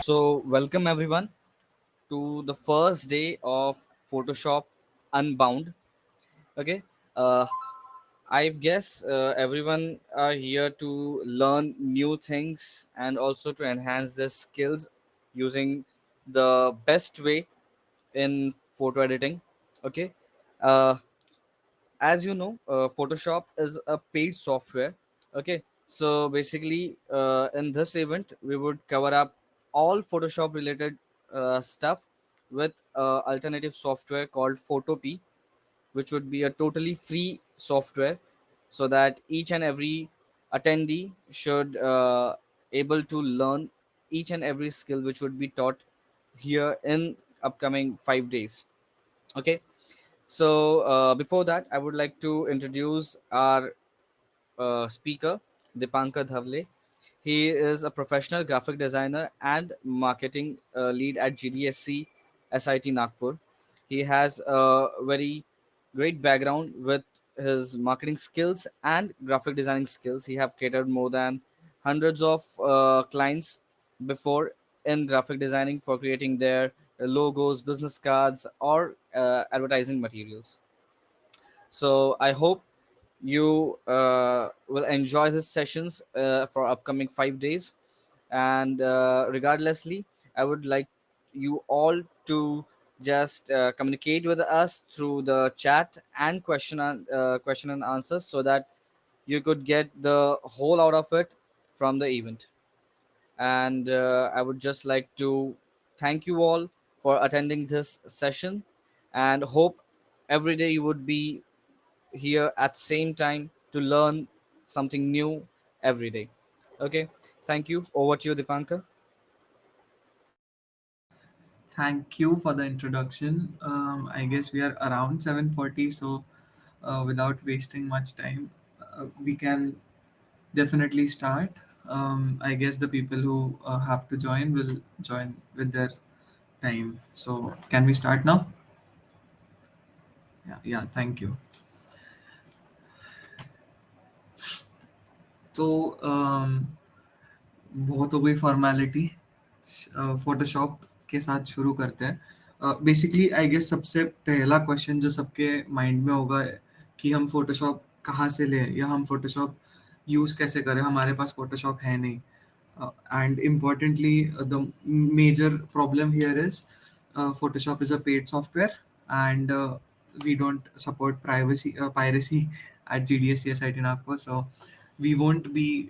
Welcome everyone to the first day of Photoshop Unbound. Okay, uh, I guess everyone are here to learn new things and also to enhance their skills using the best way in photo editing. Okay, uh, as you know, Photoshop is a paid software. Okay, so basically, in this event, we would cover up all Photoshop related stuff with alternative software called Photopea, which would be a totally free software, so that each and every attendee should able to learn each and every skill which would be taught here in upcoming 5 days. Okay, so before that, I would like to introduce our speaker, Dipankar Dhavle. He is a professional graphic designer and marketing lead at GDSC SIT Nagpur. He has a very great background with his marketing skills and graphic designing skills. He have catered more than hundreds of clients before in graphic designing for creating their logos, business cards, or advertising materials. So I hope you will enjoy his sessions for upcoming 5 days. And regardlessly, I would like you all to just communicate with us through the chat and question and answers, so that you could get the whole out of it from the event. And I would just like to thank you all for attending this session, and hope every day you would be here at same time to learn something new every day. Okay, thank you. Over to you, Dipankar. Thank you for the introduction. I guess we are around 7:40, so without wasting much time, we can definitely start. I guess the people who have to join will join with their time. So can we start now? Yeah, yeah. Thank you. So बहुत हो गई formality. Photoshop के साथ शुरू करते हैं. Basically I guess सबसे पहला क्वेश्चन जो सबके माइंड में होगा कि हम फोटोशॉप कहाँ से लें या हम फोटोशॉप यूज़ कैसे करें, हमारे पास फोटोशॉप है नहीं. And importantly, the major problem here is Photoshop is a paid software, and we don't support piracy at GDSC site in Nagpur, so we won't be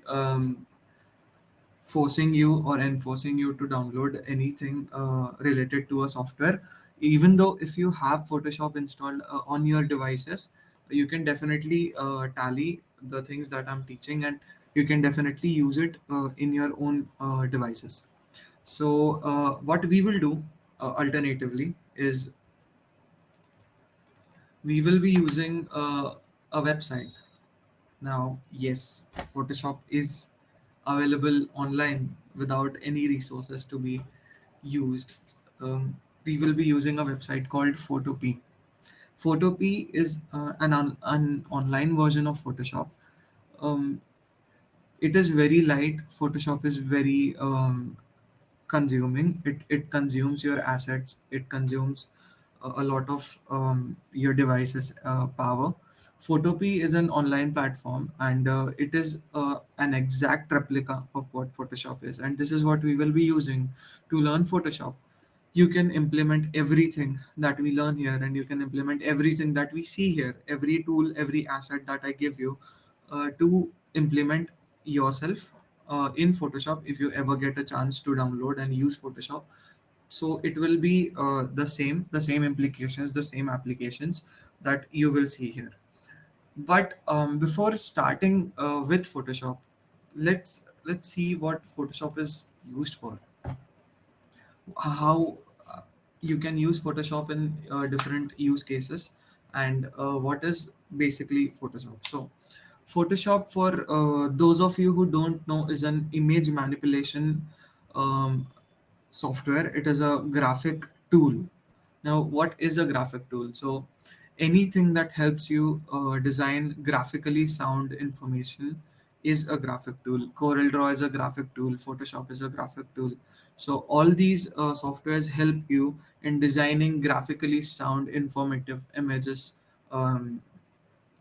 forcing you or enforcing you to download anything related to a software. Even though if you have Photoshop installed on your devices, you can definitely tally the things that I'm teaching, and you can definitely use it in your own devices. So what we will do alternatively is we will be using a website. Now, yes, Photoshop is available online without any resources to be used. We will be using a website called Photopea. Photopea is an online version of Photoshop. Um, it is very light. Photoshop is very consuming. It consumes your assets. It consumes a lot of your device's power. Photopea is an online platform, and it is an exact replica of what Photoshop is. And this is what we will be using to learn Photoshop. You can implement everything that we learn here, and you can implement everything that we see here, every tool, every asset that I give you, to implement yourself in Photoshop if you ever get a chance to download and use Photoshop. So it will be the same implications, the same applications that you will see here. But before starting with Photoshop, let's see what Photoshop is used for, how you can use Photoshop in different use cases, and what is basically Photoshop. So Photoshop, for those of you who don't know, is an image manipulation um, software. It is a graphic tool. Now, what is a graphic tool? So anything that helps you design graphically sound information is a graphic tool, Corel Draw is a graphic tool, Photoshop is a graphic tool. So all these softwares help you in designing graphically sound, informative images, um,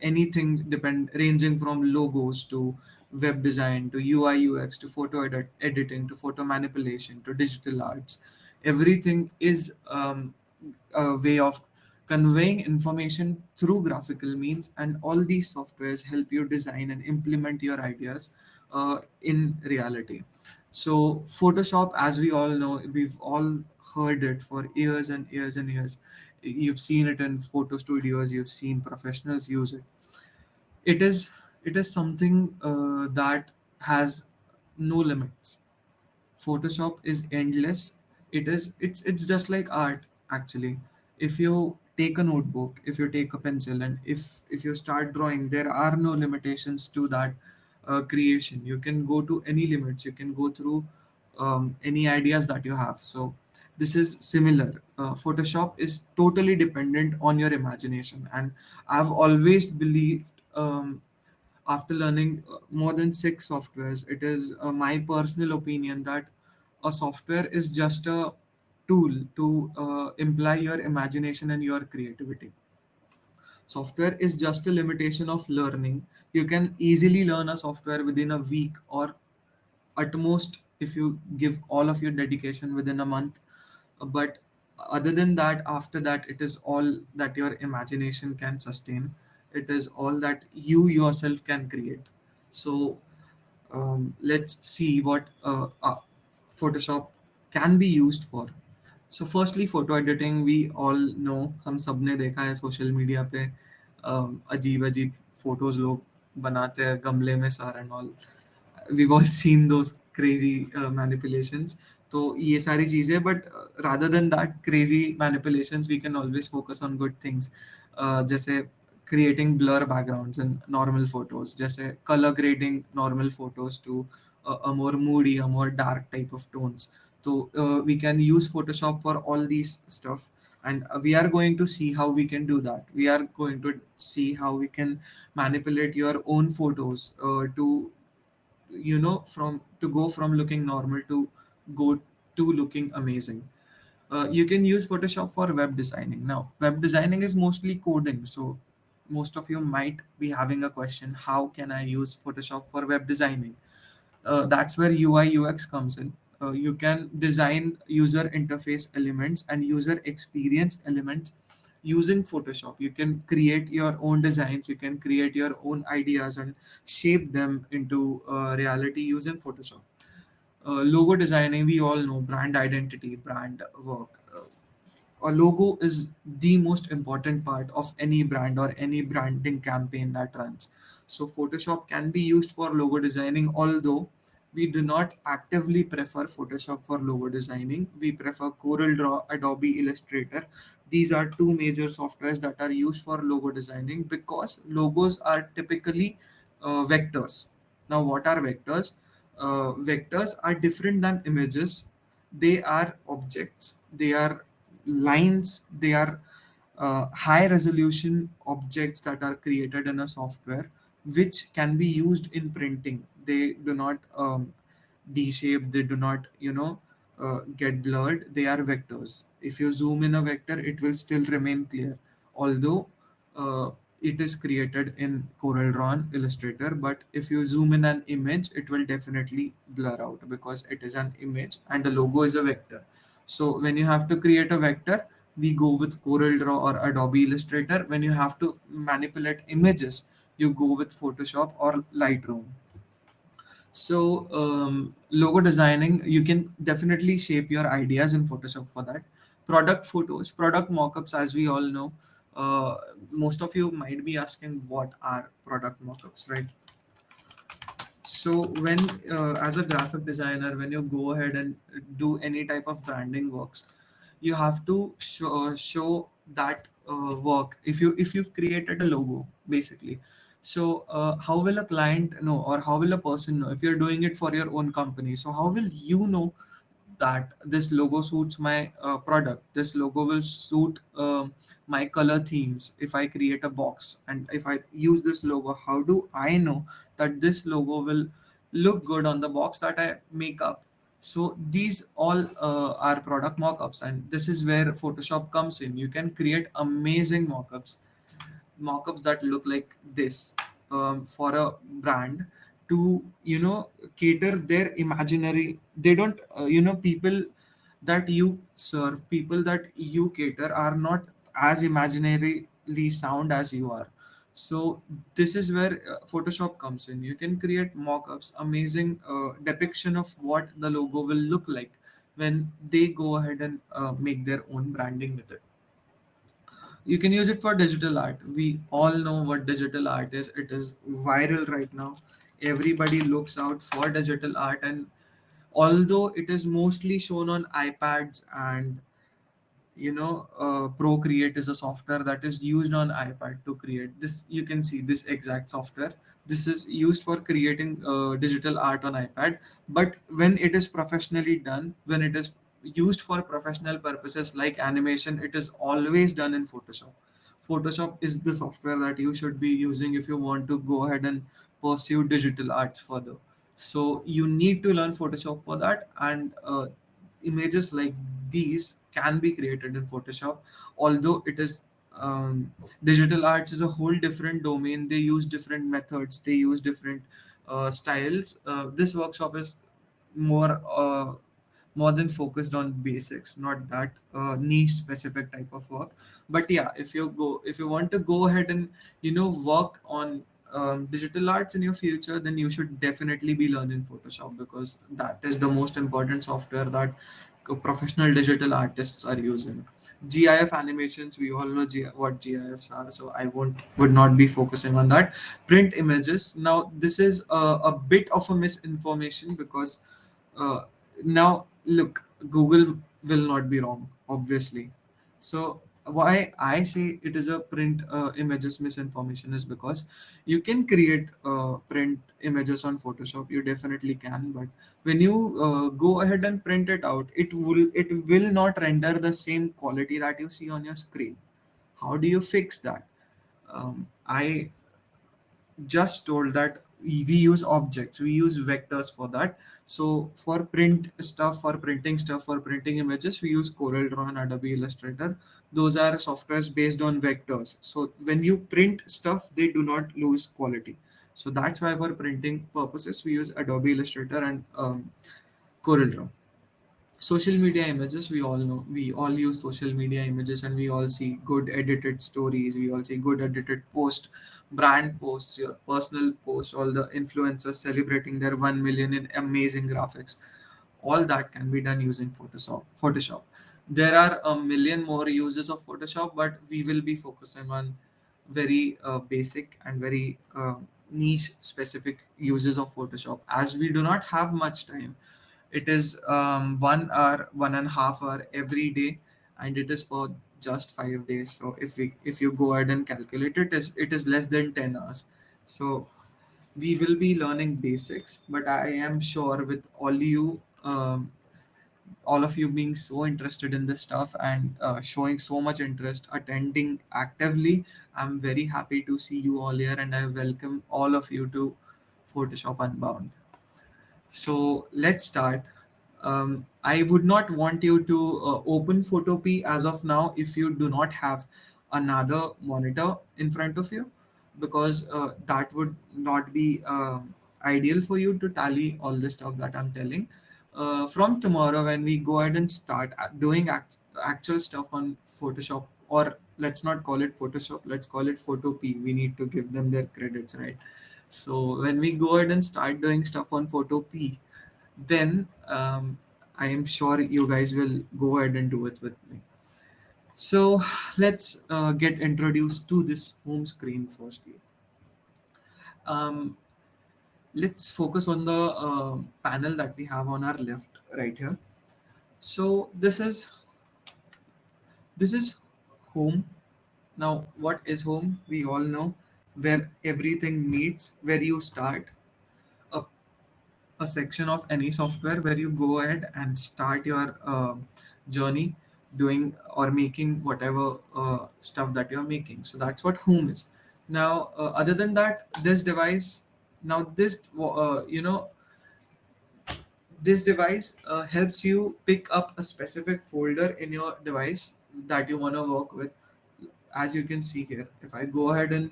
anything depend ranging from logos to web design to UI UX to editing to photo manipulation to digital arts. Everything is a way of conveying information through graphical means, and all these softwares help you design and implement your ideas in reality. So Photoshop, as we all know, we've all heard it for years and years and years. You've seen it in photo studios, you've seen professionals use it. It is something that has no limits. Photoshop is endless. It's just like art, actually. If you take a notebook, if you take a pencil, and if you start drawing, there are no limitations to that creation. You can go to any limits. You can go through any ideas that you have. So this is similar. Photoshop is totally dependent on your imagination, and I've always believed, after learning more than six softwares, it is my personal opinion that a software is just a tool to imply your imagination and your creativity. Software is just a limitation of learning. You can easily learn a software within a week, or at most, if you give all of your dedication, within a month. But other than that, after that, it is all that your imagination can sustain. It is all that you yourself can create. So let's see what Photoshop can be used for. So firstly, photo editing, we all know, हम सब ने देखा है social media पे अजीब अजीब photos लोग बनाते हैं गमले में सारा and all. We've all seen those crazy manipulations. तो ये सारी चीजें, but rather than that crazy manipulations, we can always focus on good things. जैसे creating blur backgrounds in normal photos, जैसे color grading normal photos to a more moody, a more dark type of tones. So we can use Photoshop for all these stuff, and we are going to see how we can do that. We are going to see how we can manipulate your own photos to, from to go from looking normal to go to looking amazing. You can use Photoshop for web designing. Now, web designing is mostly coding, so most of you might be having a question: how can I use Photoshop for web designing? That's where UI UX comes in. You can design user interface elements and user experience elements using Photoshop. You can create your own designs, you can create your own ideas and shape them into reality using Photoshop. Logo designing, we all know, brand identity, brand work. A logo is the most important part of any brand or any branding campaign that runs. So Photoshop can be used for logo designing, although we do not actively prefer Photoshop for logo designing. We prefer Corel Draw, Adobe Illustrator. These are two major softwares that are used for logo designing because logos are typically vectors. Now, what are vectors? Vectors are different than images. They are objects, they are lines, they are high resolution objects that are created in a software, which can be used in printing. They do not de-shape, they do not, get blurred. They are vectors. If you zoom in a vector, it will still remain clear, although uh, it is created in Corel Draw and Illustrator. But if you zoom in an image, it will definitely blur out because it is an image and the logo is a vector. So when you have to create a vector, we go with Corel Draw or Adobe Illustrator. When you have to manipulate images, you go with Photoshop or Lightroom. So, logo designing, you can definitely shape your ideas in Photoshop for that. Product photos, product mockups, as we all know. Uh, Most of you might be asking what are product mockups, right? So, when as a graphic designer, when you go ahead and do any type of branding works, you have to show that work. If you've created a logo, basically, so how will a client know, or how will a person know if you're doing it for your own company? So how will you know that this logo suits my product, this logo will suit my color themes. If I create a box and if I use this logo, how do I know that this logo will look good on the box that I make up? So these all are product mockups, and this is where Photoshop comes in. You can create amazing mockups that look like this for a brand to cater their imaginary. They don't people that you serve, people that you cater are not as imaginarily sound as you are. So this is where Photoshop comes in. You can create mockups, amazing depiction of what the logo will look like when they go ahead and make their own branding with it. You can use it for digital art. We all know what digital art is. It is viral right now. Everybody looks out for digital art, and although it is mostly shown on iPads and Procreate is a software that is used on iPad to create this. You can see this exact software. This is used for creating digital art on iPad. But when it is professionally done, when it is used for professional purposes like animation, it is always done in Photoshop. Photoshop is the software that you should be using if you want to go ahead and pursue digital arts further. So you need to learn Photoshop for that, and images like these can be created in Photoshop. Although it is digital arts is a whole different domain. They use different methods. They use different styles. This workshop is more more than focused on basics, not that niche specific type of work. But yeah, if you want to go ahead and work on digital arts in your future, then you should definitely be learning Photoshop, because that is the most important software that professional digital artists are using. GIF animations, we all know what GIFs are, so I would not be focusing on that. Print images. Now, this is a bit of a misinformation, because uh, now look, Google will not be wrong, obviously. So why I say it is a print images misinformation is because you can create print images on Photoshop. You definitely can, but when you go ahead and print it out, it will not render the same quality that you see on your screen. How do you fix that? I just told that we use objects, we use vectors for that. So for print stuff, for printing stuff, for printing images, we use Corel Draw and Adobe Illustrator. Those are softwares based on vectors, so when you print stuff, they do not lose quality. So that's why for printing purposes we use Adobe Illustrator and Corel Draw. Social media images, we all know, we all use social media images, and we all see good edited stories, we all see good edited post, brand posts, your personal posts, all the influencers celebrating their 1 million in amazing graphics. All that can be done using Photoshop. There are a million more uses of Photoshop, but we will be focusing on very basic and very niche specific uses of Photoshop, as we do not have much time. It is 1 hour, 1.5 hour every day, and it is for just 5 days. So if you go ahead and calculate it, is less than 10 hours. So we will be learning basics, but I am sure with all of you being so interested in this stuff and showing so much interest, attending actively, I'm very happy to see you all here, and I welcome all of you to Photoshop Unbound. So let's start. I would not want you to open Photopea as of now if you do not have another monitor in front of you, because that would not be ideal for you to tally all the stuff that I'm telling. From tomorrow, when we go ahead and start doing actual stuff on Photoshop, or let's not call it Photoshop, let's call it Photopea. We need to give them their credits, right? So when we go ahead and start doing stuff on Photopea, then I am sure you guys will go ahead and do it with me. So let's get introduced to this home screen firstly. Um, let's focus on the panel that we have on our left right here. So this is home. Now, what is home? We all know, where everything meets, where you start. A a section of any software where you go ahead and start your journey doing or making whatever stuff that you're making. So that's what home is. Now other than that, this device, now this this device helps you pick up a specific folder in your device that you want to work with. As you can see here, if I go ahead and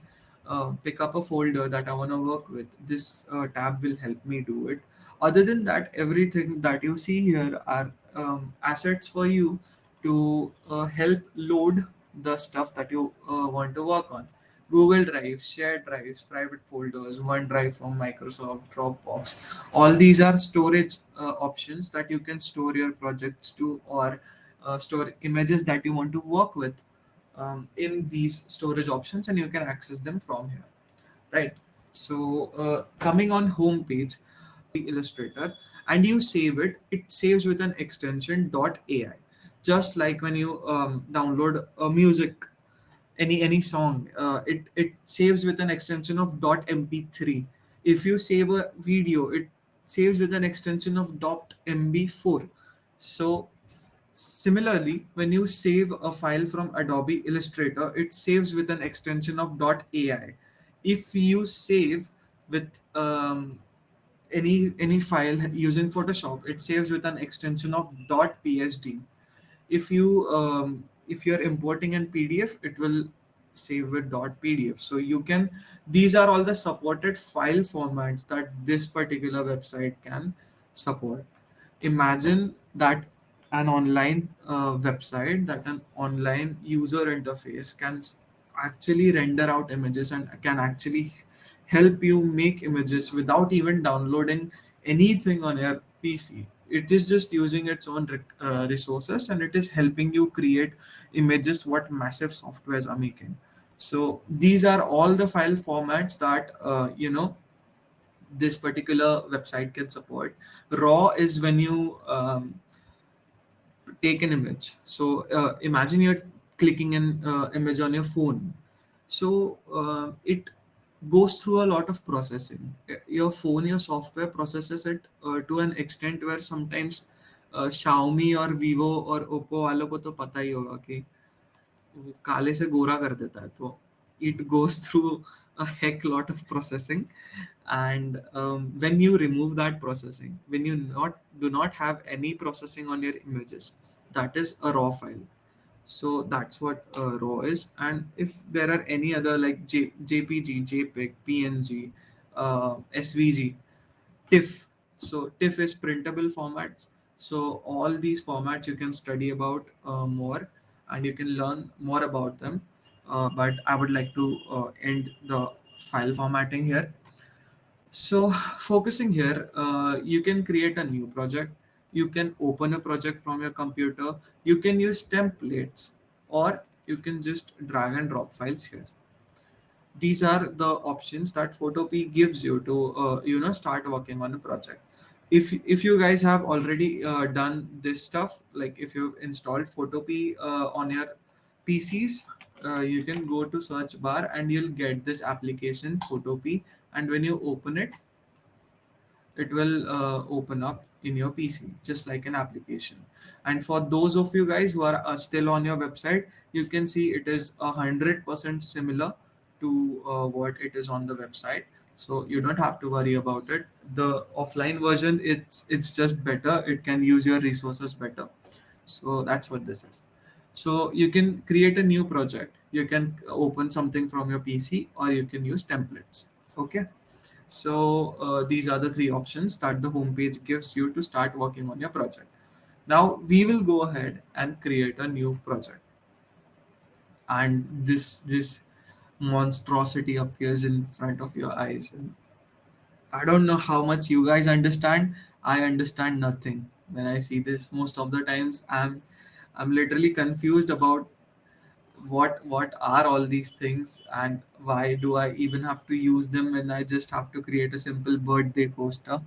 pick up a folder that I want to work with, this tab will help me do it. Other than that, everything that you see here are assets for you to help load the stuff that you want to work on. Google Drive, shared drives, private folders, OneDrive from Microsoft, Dropbox. All these are storage options that you can store your projects to, or store images that you want to work with in these storage options, and you can access them from here, right? So coming on home page, Illustrator, and you save it, it saves with an extension .ai, just like when you download a music, any song, it saves with an extension of .mp3. If you save a video, it saves with an extension of .mb4. So similarly, when you save a file from Adobe Illustrator, it saves with an extension of .ai. If you save with any file using Photoshop, it saves with an extension of .psd. If you're importing an PDF, it will save with .pdf. So you can, these are all the supported file formats that this particular website can support. Imagine that an online website, that an online user interface can actually render out images and can actually help you make images without even downloading anything on your PC. It is just using its own resources, and it is helping you create images what massive softwares are making. So these are all the file formats that this particular website can support. Raw is when you take an image. So imagine you're clicking an image on your phone. So it goes through a lot of processing. Your phone, your software processes it to an extent where sometimes Xiaomi or Vivo और Oppo वालों को तो पता ही होगा कि वो काले से गोरा कर देता है, तो it goes through a heck lot of processing. And when you remove that processing, when you not do not have any processing on your images, that is a raw file. So that's what raw is. And if there are any other like jpg, jpeg, png, svg, TIFF. So TIFF is printable formats. So all these formats you can study about more, and you can learn more about them. But I would like to end the file formatting here. So focusing here, you can create a new project. You can open a project from your computer. You can use templates, or you can just drag and drop files here. These are the options that Photopea gives you to start working on a project. If you guys have already done this stuff, like if you've installed Photopea on your PCs, you can go to search bar and you'll get this application Photopea, and when you open it, it will open up in your PC just like an application. And for those of you guys who are still on your website, you can see it is 100% similar to what it is on the website. So you don't have to worry about it. The offline version, it's just better. It can use your resources better. So that's what this is. So you can create a new project. You can open something from your PC, or you can use templates. Okay. So these are the three options that the homepage gives you to start working on your project. Now we will go ahead and create a new project, and this monstrosity appears in front of your eyes. And I don't know how much you guys understand. I understand nothing when I see this. Most of the times, I'm literally confused about what are all these things, and why do I even have to use them when I just have to create a simple birthday poster.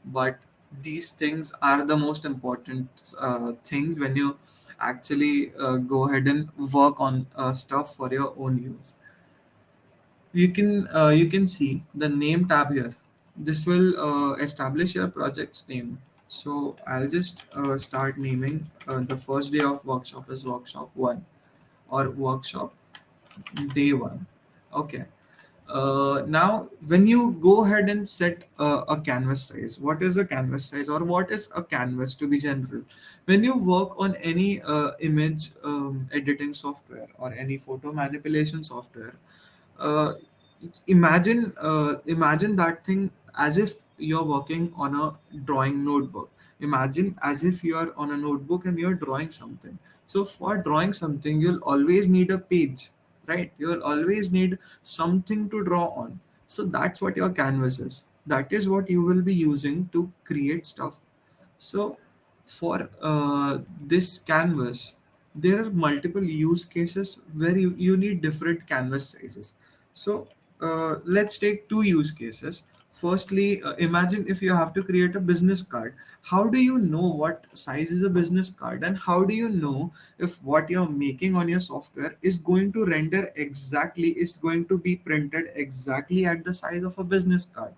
But these things are the most important things when you actually go ahead and work on stuff for your own use. You can see the name tab here. This will establish your project's name. So I'll just start naming the first day of workshop is workshop 1 or workshop day 1. Okay. Now, when you go ahead and set a canvas size, what is a canvas size, or what is a canvas to be general? When you work on any image editing software or any photo manipulation software, uh, imagine that thing as if you're working on a drawing notebook. Imagine as if you are on a notebook and you're drawing something. So for drawing something, you'll always need a page, right? You'll always need something to draw on. So that's what your canvas is. That is what you will be using to create stuff. So for this canvas, there are multiple use cases where you need different canvas sizes. So let's take two use cases. Firstly, imagine if you have to create a business card. How do you know what size is a business card, and how do you know if what you're making on your software is going to render exactly, is going to be printed exactly at the size of a business card?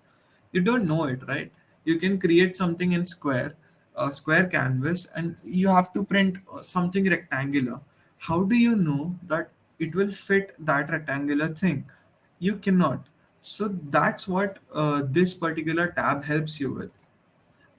You don't know it, right? You can create something in square, a square canvas, and you have to print something rectangular. How do you know that it will fit that rectangular thing? You cannot. So that's what this particular tab helps you with.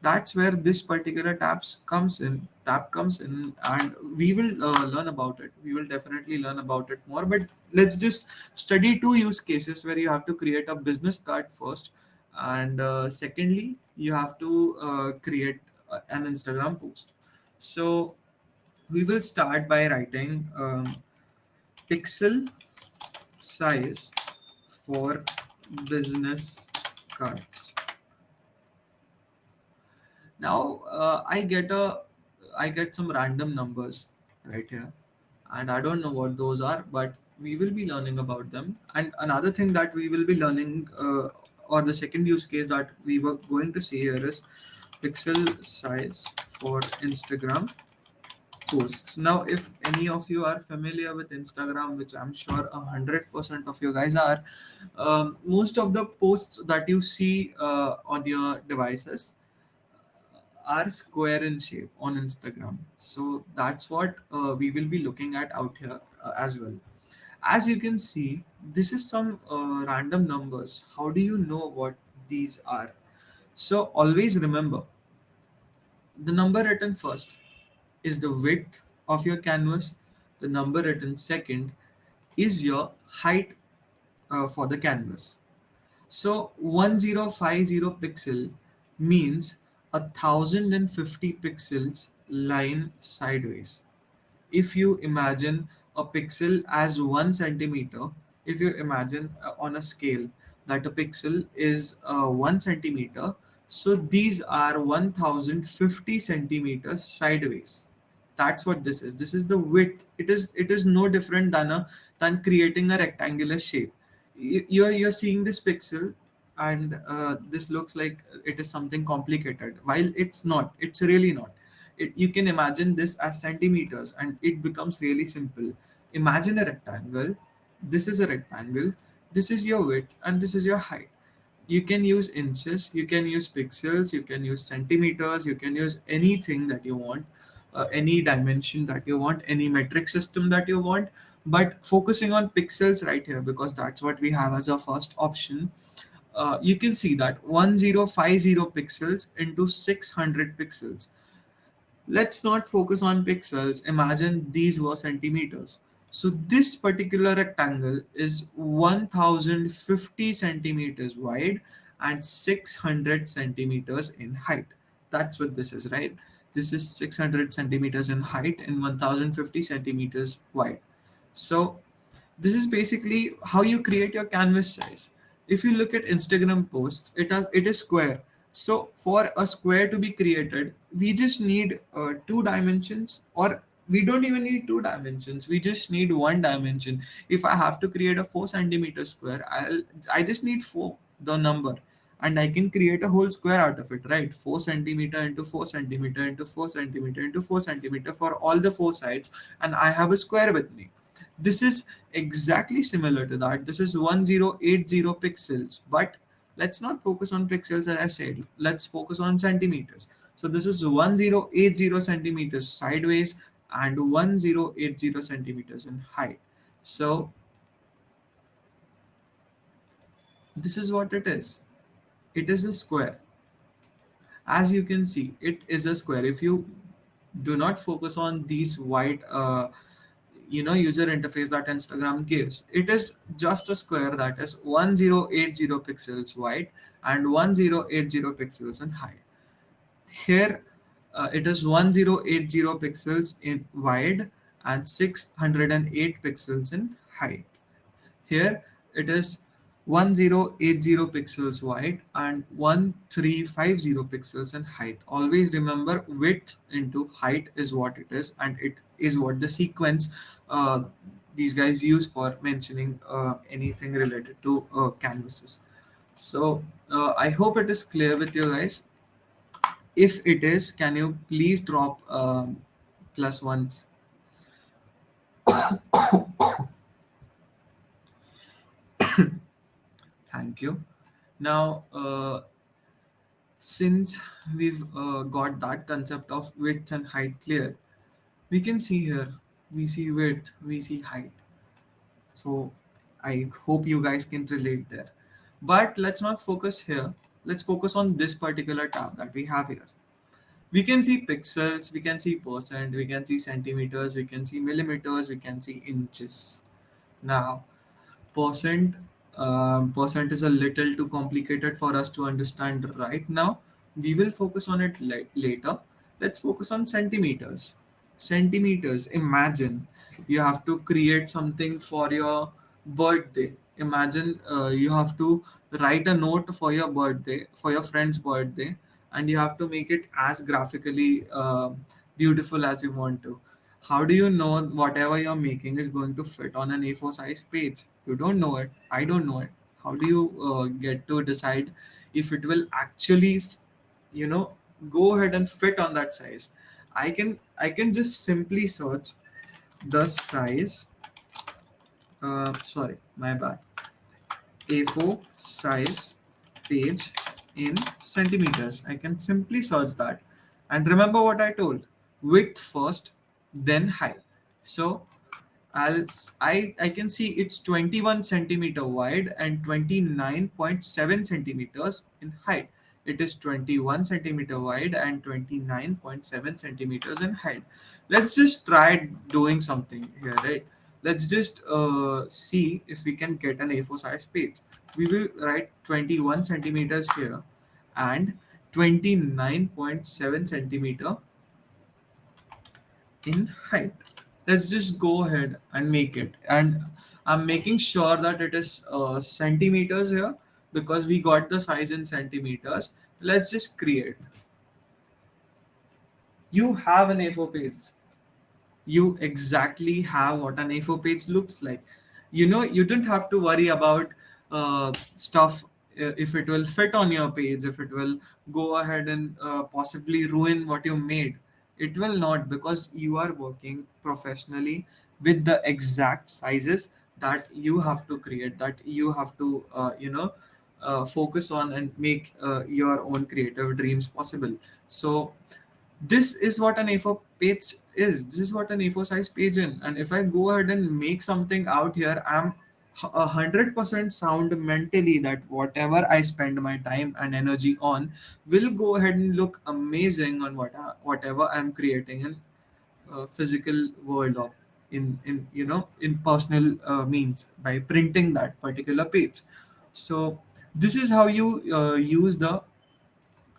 That's where this particular tab comes in, and we will learn about it. We will definitely learn about it more, but let's just study two use cases where you have to create a business card first, and secondly you have to create an Instagram post. So we will start by writing pixel size for business cards. Now I get some random numbers right here, and I don't know what those are, but we will be learning about them. And another thing that we will be learning, or the second use case that we were going to see here, is pixel size for Instagram posts. Now, if any of you are familiar with Instagram, which I'm sure 100% of you guys are, most of the posts that you see on your devices are square in shape on Instagram. So that's what we will be looking at out here as well. As you can see, this is some random numbers. How do you know what these are? So always remember, the number written first is the width of your canvas. The number written second is your height for the canvas. So 1050 pixel means 1050 pixels line sideways. If you imagine a pixel as 1 centimeter, if you imagine on a scale that a pixel is 1 centimeter, so these are 1050 centimeters sideways. That's what this is. This is the width. It is no different than creating a rectangular shape. You're seeing this pixel, and this looks like it is something complicated, while it's not. It's really not. You can imagine this as centimeters, and it becomes really simple. Imagine a rectangle. This is a rectangle. This is your width, and this is your height. You can use inches, you can use pixels, you can use centimeters, you can use anything that you want, any dimension that you want, any metric system that you want. But focusing on pixels right here, because that's what we have as our first option, you can see that 1050 pixels into 600 pixels. Let's not focus on pixels. Imagine these were centimeters. So this particular rectangle is 1050 centimeters wide and 600 centimeters in height. That's what this is, right? This is 600 centimeters in height and 1050 centimeters wide. So this is basically how you create your canvas size. If you look at Instagram posts, it is square. So for a square to be created, we just need 2 dimensions, or we don't even need 2 dimensions. We just need 1 dimension. If I have to create a 4 centimeter square, I just need four, the number, and I can create a whole square out of it, right? 4 centimeter into 4 centimeter into 4 centimeter into 4 centimeter for all the four sides, and I have a square with me. This is exactly similar to that. This is 1080 pixels, but Let's not focus on pixels, as I said. Let's focus on centimeters. So this is 1080 centimeters sideways and 1080 centimeters in height. So this is what it is. It is a square. As you can see, it is a square. If you do not focus on these white user interface that Instagram gives, it is just a square that is 1080 pixels wide and 1080 pixels in height. Here it is 1080 pixels in wide and 608 pixels in height. Here it is 1080 pixels wide and 1350 pixels in height. Always remember, width into height is what it is, and it is what the sequence uh, these guys use for mentioning anything related to canvases. So I hope it is clear with you guys. If it is, can you please drop plus ones? Thank you. Now, since we've got that concept of width and height clear, we can see here, we see width, we see height. So I hope you guys can relate there. But let's not focus here. Let's focus on this particular tab that we have here. We can see pixels, we can see percent, we can see centimeters, we can see millimeters, we can see inches. Now, percent is a little too complicated for us to understand right now. We will focus on it later. Let's focus on centimeters. Centimeters, imagine you have to create something for your birthday. Imagine you have to write a note for your birthday, for your friend's birthday, and you have to make it as graphically beautiful as you want to. How do you know whatever you're making is going to fit on an A4 size page? You don't know it. I don't know it. How do you get to decide if it will actually, you know, go ahead and fit on that size? I can just simply search the size. Sorry, my bad. A4 size page in centimeters. I can simply search that. And remember what I told, width first, then height. So I can see it's 21 centimeter wide and 29.7 centimeters in height. It is 21 centimeter wide and 29.7 centimeters in height. Let's just try doing something here, right? Let's just see if we can get an A4 size page. We will write 21 centimeters here and 29.7 centimeter in height. Let's just go ahead and make it. And I'm making sure that it is centimeters here because we got the size in centimeters. Let's just create. You have an A4 page. You exactly have what an A4 page looks like. You don't have to worry about stuff, if it will fit on your page, if it will go ahead and possibly ruin what you made. It will not, because you are working professionally with the exact sizes that you have to create, that you have to focus on and make your own creative dreams possible. So this is what an A4 page is. This is what an A4 size page is. And if I go ahead and make something out here, I'm 100% sound mentally that whatever I spend my time and energy on will go ahead and look amazing on whatever I'm creating in physical world, or in personal means, by printing that particular page. So this is how you use the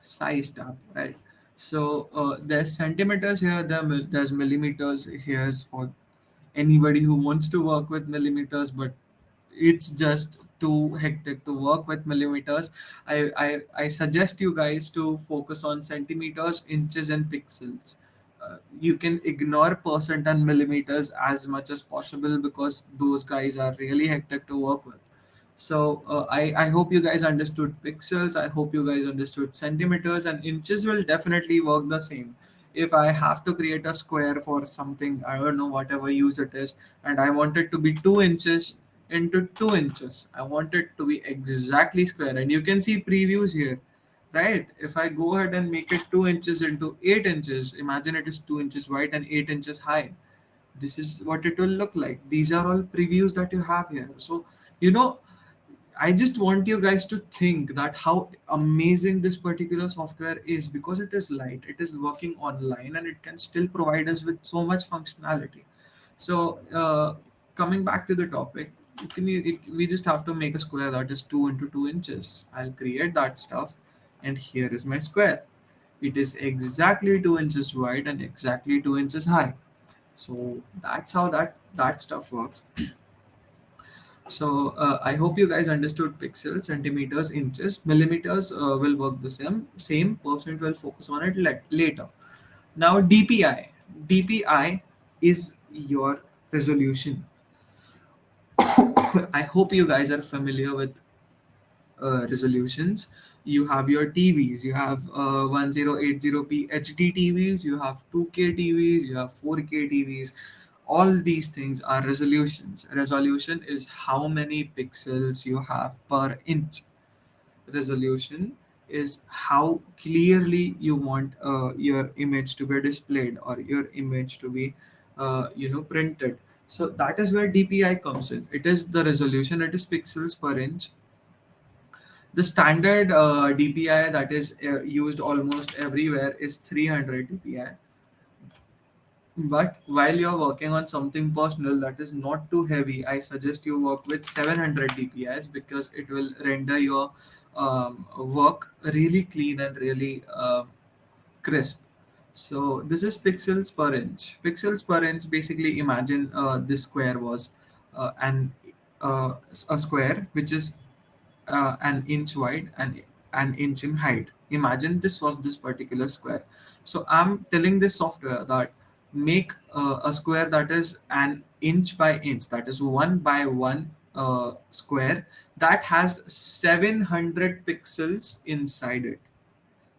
size tab, right? So there's centimeters here, there's millimeters here for anybody who wants to work with millimeters, but it's just too hectic to work with millimeters. I suggest you guys to focus on centimeters, inches, and pixels. You can ignore percent and millimeters as much as possible because those guys are really hectic to work with. So I hope you guys understood pixels. I hope you guys understood centimeters, and inches will definitely work the same. If I have to create a square for something, I don't know, whatever use it is, and I want it to be 2 inches into 2 inches. I want it to be exactly square, and you can see previews here, right? If I go ahead and make it 2 inches into 8 inches, imagine it is 2 inches wide and 8 inches high. This is what it will look like. These are all previews that you have here. So, you know, I just want you guys to think that how amazing this particular software is, because it is light, it is working online, and it can still provide us with so much functionality. So, coming back to the topic, we just have to make a square that is 2 into 2 inches. I'll create that stuff, and here is my square. It is exactly 2 inches wide and exactly 2 inches high. So that's how that stuff works. So I hope you guys understood pixels, centimeters, inches, millimeters will work the same. Percent will focus on it later. Now DPI. DPI is your resolution. I hope you guys are familiar with resolutions. You have your TVs. You have 1080p HD TVs. You have 2K TVs. You have 4K TVs. All these things are resolutions. Resolution is how many pixels you have per inch. Resolution is how clearly you want your image to be displayed, or your image to be printed. So that is where DPI comes in. It is the resolution. It is pixels per inch. The standard DPI that is used almost everywhere is 300 DPI. But while you're working on something personal that is not too heavy, I suggest you work with 700 DPIs, because it will render your work really clean and really crisp. So this is pixels per inch. Pixels per inch, basically imagine this square was uh, a square which is an inch wide and an inch in height. Imagine this was this particular square. So I'm telling this software that make a square that is an inch by inch, that is 1 by 1 square, that has 700 pixels inside it.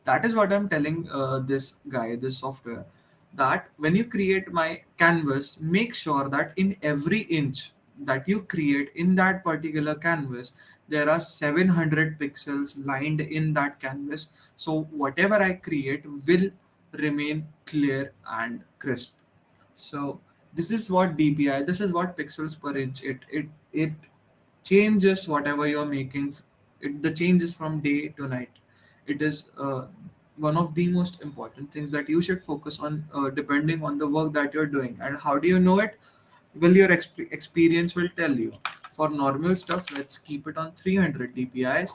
That is what I'm telling this guy, this software, that when you create my canvas, make sure that in every inch that you create in that particular canvas, there are 700 pixels lined in that canvas. So whatever I create will remain clear and crisp. So this is what DPI, this is what pixels per inch. It changes whatever you're making. The change is from day to night. It is one of the most important things that you should focus on, depending on the work that you're doing. And how do you know it? Well, your experience will tell you. For normal stuff, let's keep it on 300 dpis.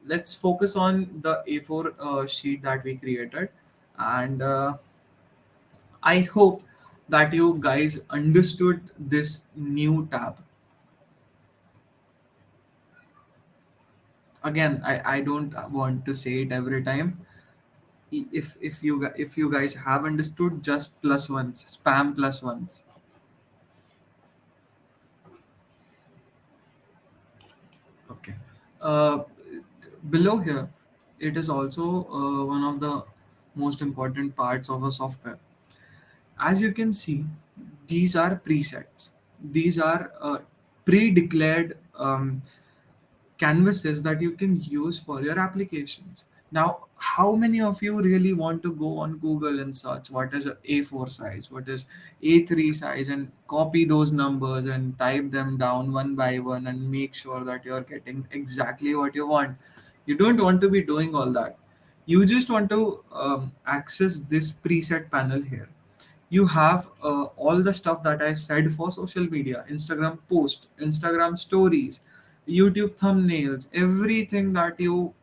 Let's focus on the A4 sheet that we created. And I hope that you guys understood this new tab. Again, I don't want to say it every time. If you guys have understood, just plus ones, spam plus ones. Okay. uh, Below here, it is also one of the most important parts of a software. As you can see, these are presets. These are pre-declared canvases that you can use for your applications. Now, how many of you really want to go on Google and search what is a A4 size, what is A3 size, and copy those numbers and type them down one by one and make sure that you're getting exactly what you want? You don't want to be doing all that. You just want to access this preset panel here. You have all the stuff that I said for social media: Instagram post, Instagram stories, YouTube thumbnails, everything that you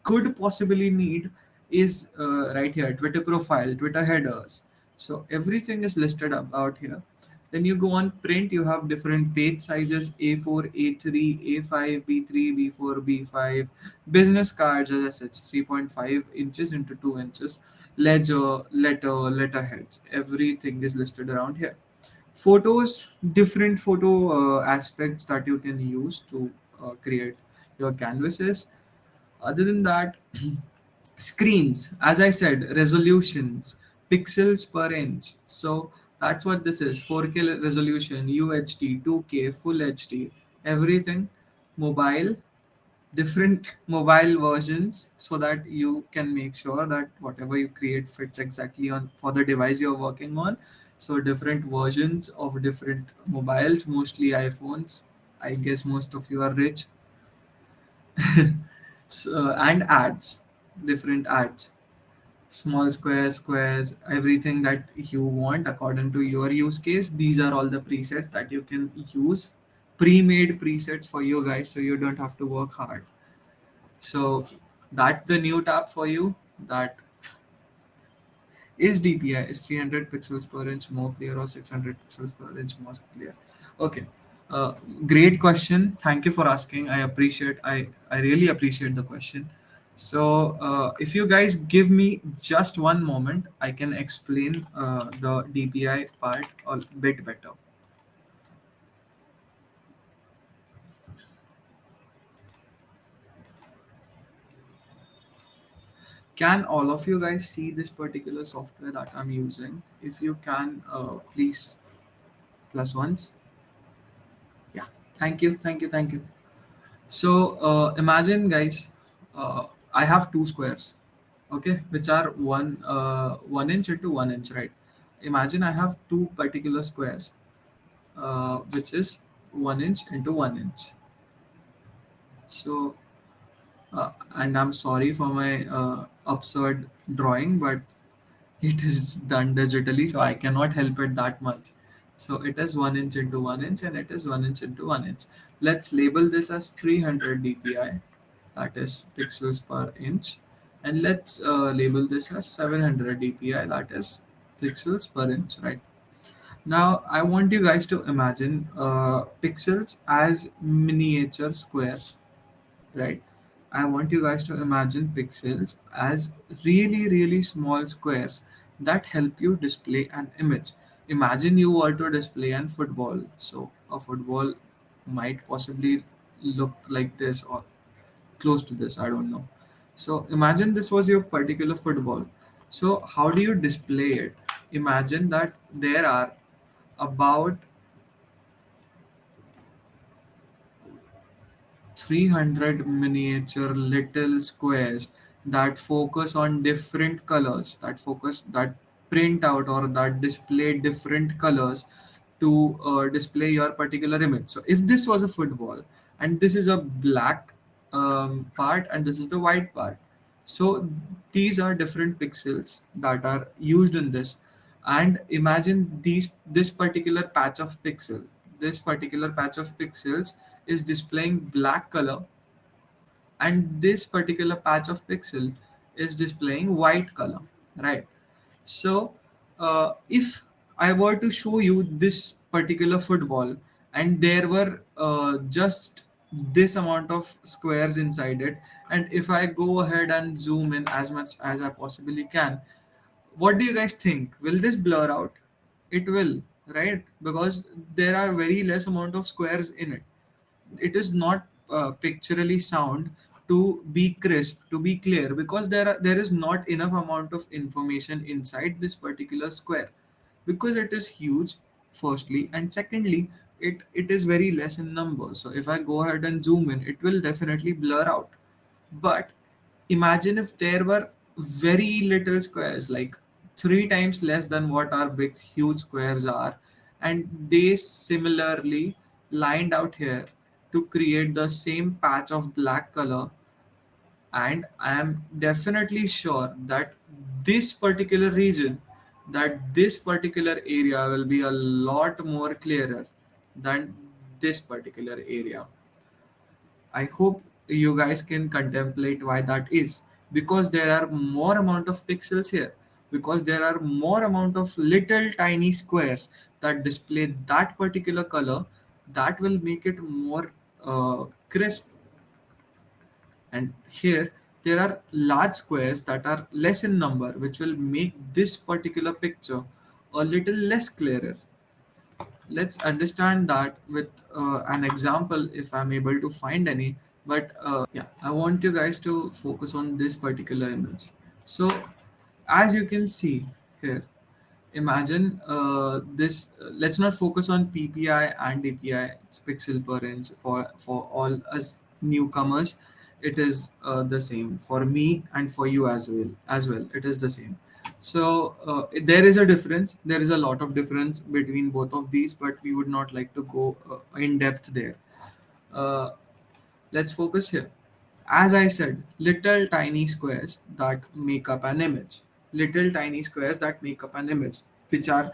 could possibly need is right here. Twitter profile, Twitter headers. So everything is listed about here. Then you go on print, you have different page sizes: A4, A3, A5, B3, B4, B5. Business cards, as I said, 3.5 inches into 2 inches. Ledger, letterheads, everything is listed around here. Photos, different photo aspects that you can use to create your canvases. Other than that, screens, as I said, resolutions, pixels per inch. So That's what this is. 4K resolution, UHD, 2K, full HD, everything. Mobile, different mobile versions, so that you can make sure that whatever you create fits exactly on for the device you're working on. So different versions of different mobiles, mostly iPhones. I guess most of you are rich. So, and ads, different ads, small squares, squares, everything that you want according to your use case. These are all the presets that you can use, pre-made presets for you guys, so you don't have to work hard. So that's the new tab for you. That is DPI is 300 pixels per inch more clear or 600 pixels per inch more clear. Okay. Uh, Great question. Thank you for asking. I really appreciate the question. So if you guys give me just one moment, I can explain the DPI part a bit better. Can all of you guys see this particular software that I'm using? If you can, please plus ones. Yeah. Thank you. Thank you. Thank you. So imagine, guys, I have two squares, okay, which are 1 inch into 1 inch, right? Imagine I have two particular squares, which is 1 inch into 1 inch. So, and I'm sorry for my absurd drawing, but it is done digitally, so I cannot help it that much. So it is 1 inch into 1 inch, and it is 1 inch into 1 inch. Let's label this as 300 dpi, that is pixels per inch, and let's label this as 700 dpi, that is pixels per inch, right? Now I want you guys to imagine pixels as miniature squares, right? I want you guys to imagine pixels as really, really small squares that help you display an image. Imagine you were to display an football. So a football might possibly look like this or close to this, I don't know. So imagine this was your particular football. So how do you display it? Imagine that there are about 300 miniature little squares that focus on different colors, that print out or that display different colors to display your particular image. So if this was a football, and this is a black part, and this is the white part, so these are different pixels that are used in this. And imagine this particular patch of pixel, this particular patch of pixels is displaying black color, and this particular patch of pixel is displaying white color, right? So if I were to show you this particular football, and there were just this amount of squares inside it, and if I go ahead and zoom in as much as I possibly can, what do you guys think? Will this blur out? It will, right? Because there are very less amount of squares in it. It is not pictorially sound to be crisp, to be clear, because there is not enough amount of information inside this particular square, because it is huge, firstly, and secondly, it is very less in numbers. So if I go ahead and zoom in, it will definitely blur out. But imagine if there were very little squares, like three times less than what our big huge squares are, and they similarly lined out here to create the same patch of black color. And I am definitely sure that this particular region, that this particular area will be a lot more clearer than this particular area. I hope you guys can contemplate why that is. Because there are more amount of pixels here. Because there are more amount of little tiny squares that display that particular color, that will make it more crisp. And here there are large squares that are less in number, which will make this particular picture a little less clearer. Let's understand that with an example, if I'm able to find any. But yeah, I want you guys to focus on this particular image. So as you can see here, Imagine this. Let's not focus on PPI and DPI. It's pixel per inch for all us newcomers. It is the same for me and for you as well. It is the same. So there is a difference. There is a lot of difference between both of these, but we would not like to go in depth there. Uh, let's focus here. As I said, little tiny squares that make up an image. Little tiny squares that make up an image, which are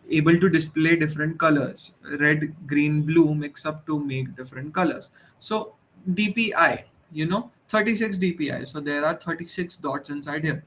able to display different colors. Red, green, blue mix up to make different colors. So DPI, 36 DPI. So there are 36 dots inside here.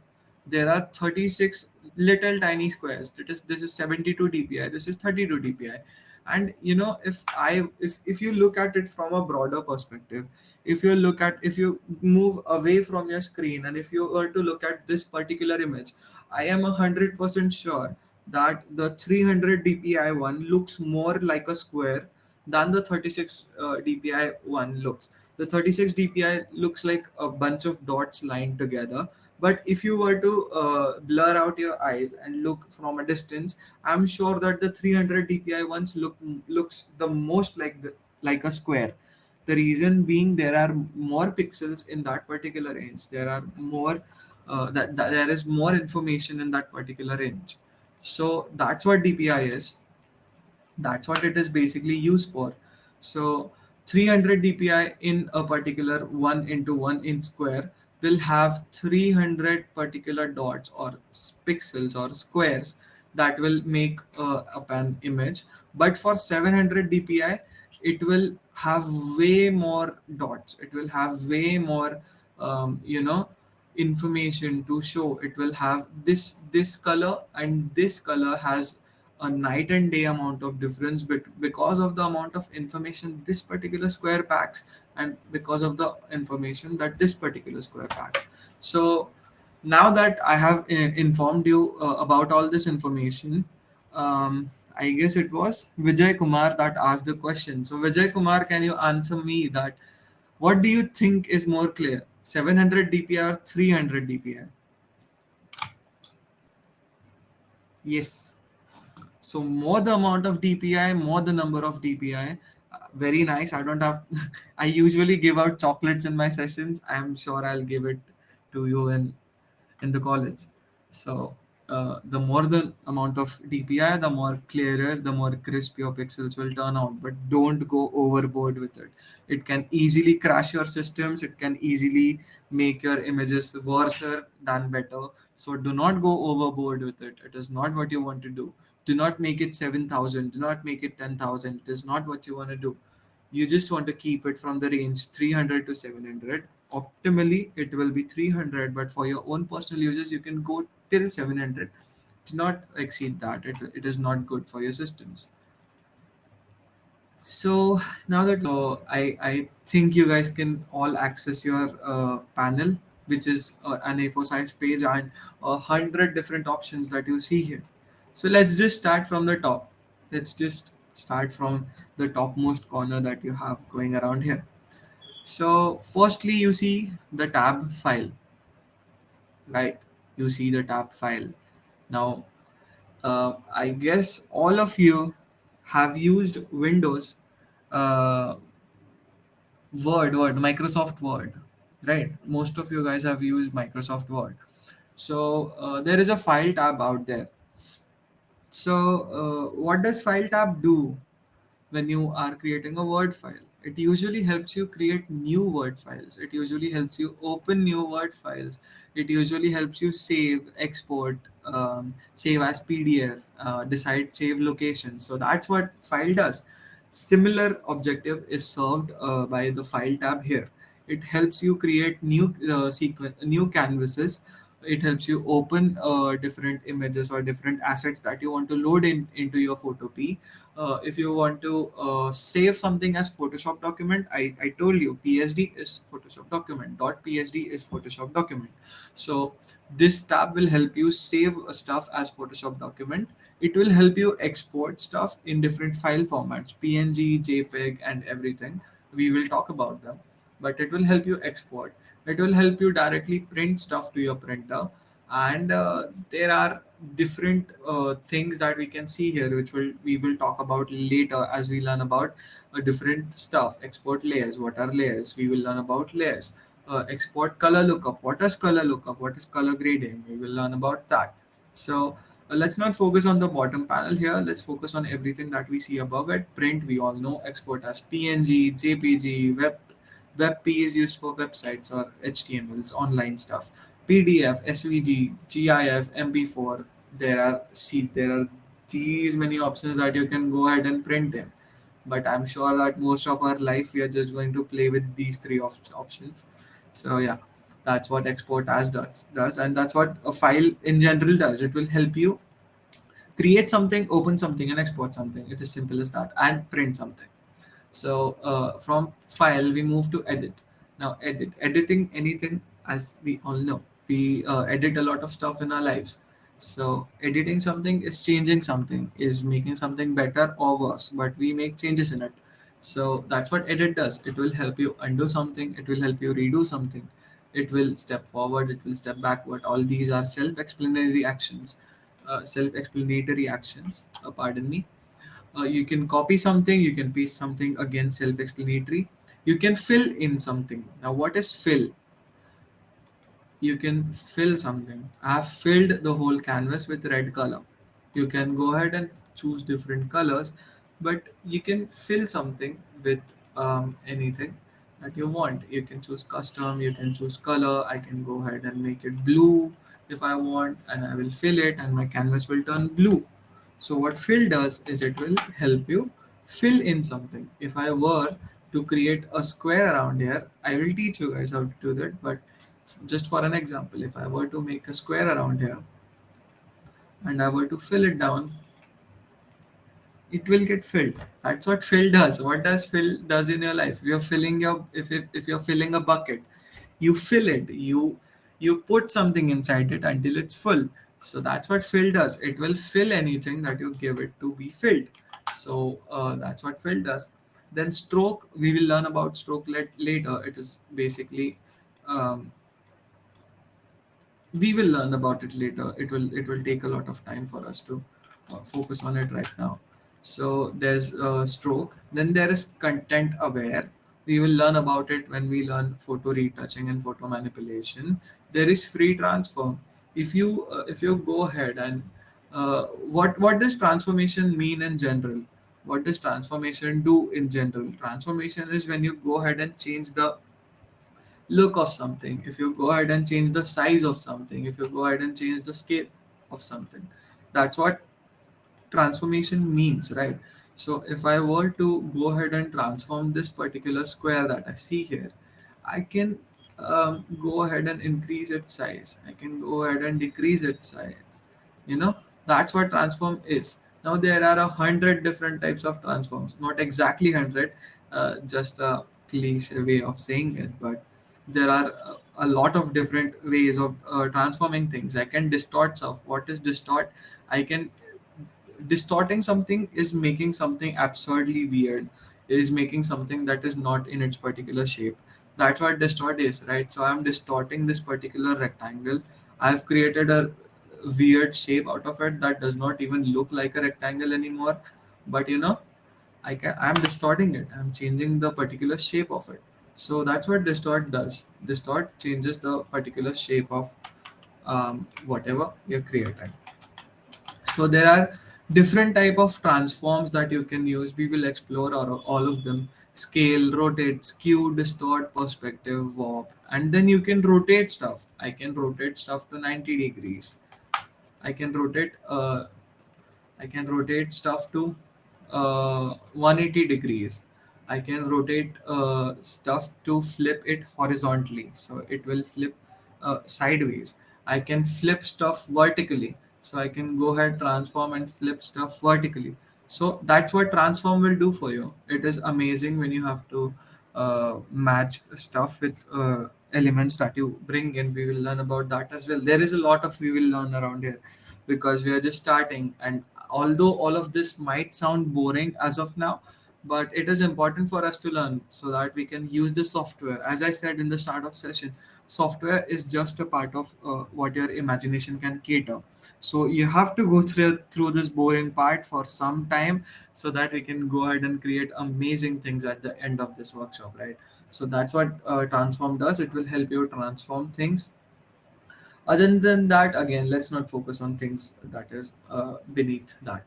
There are 36 little tiny squares. This is 72 DPI. This is 32 DPI. And if you look at it from a broader perspective, if you move away from your screen, and if you were to look at this particular image, I am 100% sure that the 300 dpi one looks more like a square than the 36 dpi one looks. The 36 dpi looks like a bunch of dots lined together, but if you were to blur out your eyes and look from a distance, I'm sure that the 300 dpi ones looks the most like a square. The reason being, there are more pixels in that particular range. There are more that there is more information in that particular range. So that's what DPI is. That's what it is basically used for. So 300 dpi in a particular 1 into 1 inch square will have 300 particular dots or pixels or squares that will make up an image. But for 700 dpi, it will have way more dots. It will have way more information to show. It will have this color, and this color has a night and day amount of difference, because of the amount of information this particular square packs, and because of the information that this particular square packs. So now that I have informed you about all this information, I guess it was Vijay Kumar that asked the question. So Vijay Kumar, can you answer me that what do you think is more clear, 700 dpi or 300 dpi? Yes. So more the amount of DPI, more the number of DPI. Very nice. I don't have. I usually give out chocolates in my sessions. I'm sure I'll give it to you in the college. So the more the amount of DPI, the more clearer, the more crisp your pixels will turn out. But don't go overboard with it. It can easily crash your systems. It can easily make your images worse than better. So do not go overboard with it. It is not what you want to do. Do not make it 7,000. Do not make it 10,000. It is not what you want to do. You just want to keep it from the range 300 to 700. Optimally it will be 300, but for your own personal uses you can go till 700. Do not exceed that. It is not good for your systems. So now that I think you guys can all access your panel, which is an A4 size page, and 100 different options that you see here. So let's just start from the top. Let's just start from the topmost corner that you have going around here. So firstly, you see the tab file, right? You see the tab file. Now, I guess all of you have used Windows, uh, Microsoft Word, right? Most of you guys have used Microsoft Word. So there is a file tab out there. So what does file tab do? When you are creating a Word file, it usually helps you create new Word files. It usually helps you open new Word files. It usually helps you save, export, save as PDF, decide save location. So that's what file does. Similar objective is served by the file tab here. It helps you create new new canvases. It helps you open different images or different assets that you want to load into your photopea. If you want to save something as Photoshop document, I told you PSD is Photoshop document, .psd is Photoshop document. So this tab will help you save stuff as Photoshop document. It will help you export stuff in different file formats, PNG, JPEG, and everything. We will talk about them, but it will help you export. It will help you directly print stuff to your printer, And there are different things that we can see here, which we will talk about later as we learn about different stuff. Export layers. What are layers? We will learn about layers. Export color lookup. What is color lookup? What is color grading? We will learn about that. So let's not focus on the bottom panel here. Let's focus on everything that we see above it. Print, we all know. Export as PNG, JPG, WebP is used for websites or HTML. It's online stuff. PDF, SVG, GIF, MP4. There are these many options that you can go ahead and print in. But I'm sure that most of our life we are just going to play with these three options. So yeah, that's what export as does, and that's what a file in general does. It will help you create something, open something, and export something. It is simple as that, and print something. So from file, we move to edit. Now, editing anything, as we all know, we edit a lot of stuff in our lives. So editing something is changing something, is making something better or worse, but we make changes in it. So that's what edit does. It will help you undo something. It will help you redo something. It will step forward. It will step backward. All these are self-explanatory actions. Self-explanatory actions. Pardon me. You can copy something, you can paste something, again self-explanatory. You can fill in something. Now what is fill? You can fill something. I have filled the whole canvas with red color. You can go ahead and choose different colors, but you can fill something with anything that you want. You can choose custom, you can choose color. I can go ahead and make it blue if I want, and I will fill it and my canvas will turn blue. So what fill does is it will help you fill in something. If I were to create a square around here, I will teach you guys how to do that. But just for an example, if I were to make a square around here and I were to fill it down, it will get filled. That's what fill does. What does fill does in your life? You're filling your if you're filling a bucket, you fill it. You put something inside it until it's full. So that's what fill does. It will fill anything that you give it to be filled. So that's what fill does. Then stroke, we will learn about stroke later. It is basically um, we will learn about it later. It will take a lot of time for us to focus on it right now. So there's stroke. Then there is content aware. We will learn about it when we learn photo retouching and photo manipulation. There is free transform. If you go ahead and what does transformation mean in general? What does transformation do in general? Transformation is when you go ahead and change the look of something, if you go ahead and change the size of something, if you go ahead and change the scale of something, that's what transformation means, right? So if I were to go ahead and transform this particular square that I see here, I can go ahead and increase its size. I can go ahead and decrease its size. You know, that's what transform is. Now there are 100 different types of transforms. Not exactly 100, just a cliche way of saying it, but there are a lot of different ways of transforming things. I can distort stuff. What is distort? I can distorting something is making something absurdly weird, is making something that is not in its particular shape. That's what distort is, right? So I'm distorting this particular rectangle. I've created a weird shape out of it that does not even look like a rectangle anymore, but I'm distorting it. I'm changing the particular shape of it. So that's what distort does. Distort changes the particular shape of whatever you're creating. So there are different type of transforms that you can use. We will explore all of them. Scale, rotate, skew, distort, perspective, warp, and then you can rotate stuff. I can rotate stuff to 90 degrees. I can rotate I can rotate stuff to 180 degrees. I can rotate stuff to flip it horizontally, so it will flip sideways. I can flip stuff vertically, so I can go ahead, transform, and flip stuff vertically. So that's what transform will do for you. It is amazing when you have to match stuff with elements that you bring in. We will learn about that as well. There is a lot of we will learn around here because we are just starting. And although all of this might sound boring as of now, but it is important for us to learn so that we can use the software. As I said in the start of session, Software is just a part of what your imagination can cater. So you have to go through this boring part for some time, so that we can go ahead and create amazing things at the end of this workshop, right? So that's what transform does. It will help you transform things. Other than that, again, let's not focus on things that is beneath that.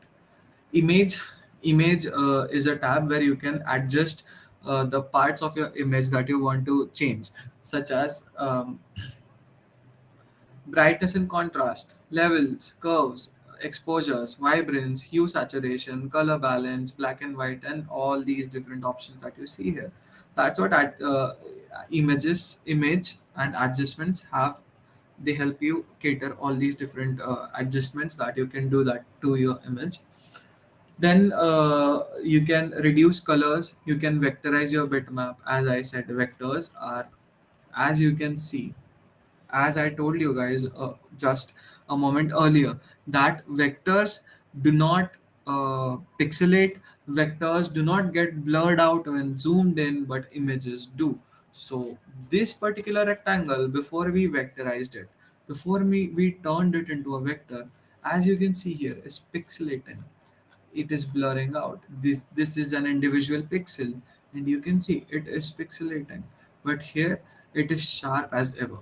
Image is a tab where you can adjust the parts of your image that you want to change, such as brightness and contrast, levels, curves, exposures, vibrance, hue saturation, color balance, black and white, and all these different options that you see here. That's what image and adjustments have. They help you cater all these different adjustments that you can do that to your image. Then you can reduce colors, you can vectorize your bitmap. As I said, vectors are, as you can see, as I told you guys just a moment earlier, that vectors do not pixelate, vectors do not get blurred out when zoomed in, but images do. So this particular rectangle, before we vectorized it, before we turned it into a vector, as you can see here, is pixelating. It is blurring out. This is an individual pixel, and you can see it is pixelating. But here it is sharp as ever.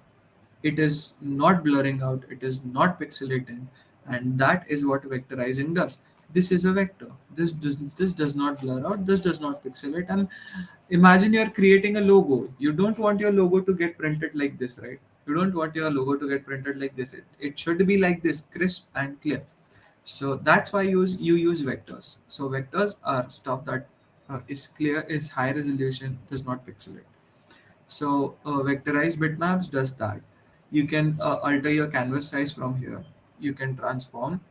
It is not blurring out, it is not pixelating, and that is what vectorizing does. This is a vector. This does not blur out, this does not pixelate. And imagine you're creating a logo. You don't want your logo to get printed like this, right? You don't want your logo to get printed like this. It should be like this, crisp and clear. So that's why you use vectors. So vectors are stuff that is clear, is high resolution, does not pixelate. So vectorized bitmaps does that. You can alter your canvas size from here. You can transform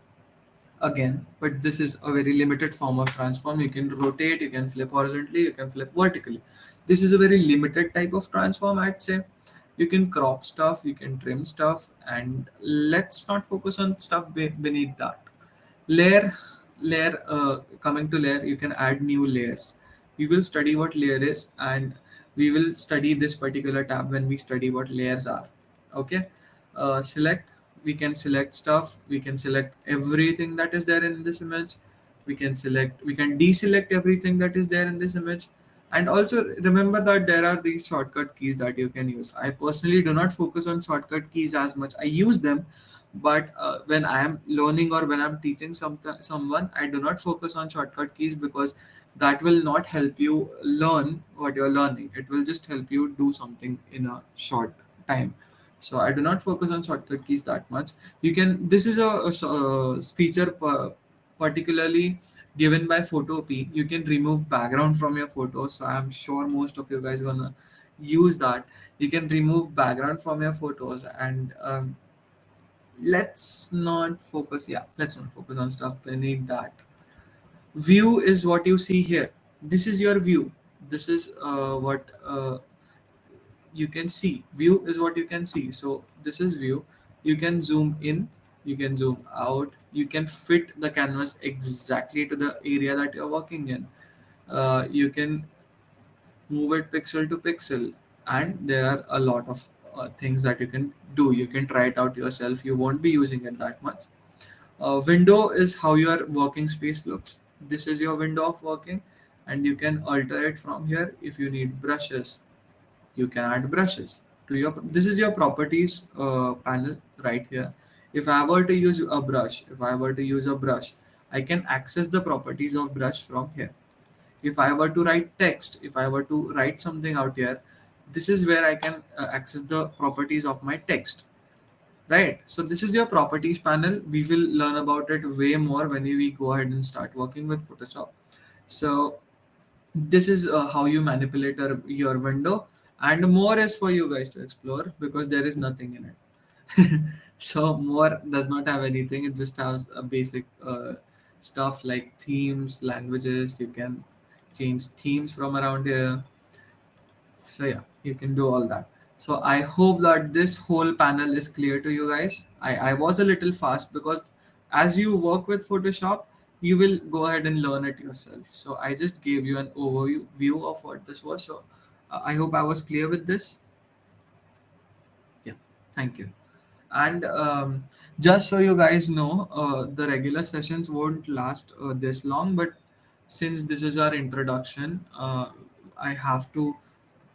again, but this is a very limited form of transform. You can rotate, you can flip horizontally, you can flip vertically. This is a very limited type of transform, I'd say. You can crop stuff, you can trim stuff, and let's not focus on stuff beneath that. Layer layer uh, coming to layer, you can add new layers. We will study what layer is, and we will study this particular tab when we study what layers are. Okay. Select, we can select stuff, we can select everything that is there in this image. We can deselect everything that is there in this image. And also remember that there are these shortcut keys that you can use. I personally do not focus on shortcut keys as much. I use them, but when I am learning or when I'm teaching someone, I do not focus on shortcut keys, because that will not help you learn what you're learning. It will just help you do something in a short time. So I do not focus on shortcut keys that much. You can, this is a feature particularly given by Photopea. You can remove background from your photos. So I'm sure most of you guys gonna use that. You can remove background from your photos. And let's not focus on stuff beneath that. View is what you see here. This is your view. This is what you can see. View is what you can see. So this is view. You can zoom in, you can zoom out, you can fit the canvas exactly to the area that you're working in. You can move it pixel to pixel, and there are a lot of things that you can do. You can try it out yourself. You won't be using it that much. Window is how your working space looks. This is your window of working, and you can alter it from here. If you need brushes, you can add brushes to your. This is your properties panel right here. If I were to use a brush, I can access the properties of brush from here. If I were to write text, if I were to write something out here, this is where I can access the properties of my text. Right. So this is your properties panel. We will learn about it way more when we go ahead and start working with Photoshop. So this is how you manipulate your window, and more is for you guys to explore, because there is nothing in it. So more does not have anything. It just has a basic stuff like themes, languages. You can change themes from around here. So yeah, you can do all that. So I hope that this whole panel is clear to you guys. I was a little fast, because as you work with Photoshop, you will go ahead and learn it yourself. So I just gave you an overview of what this was. So I hope I was clear with this. Thank you. And just so you guys know, the regular sessions won't last this long, but since this is our introduction, I have to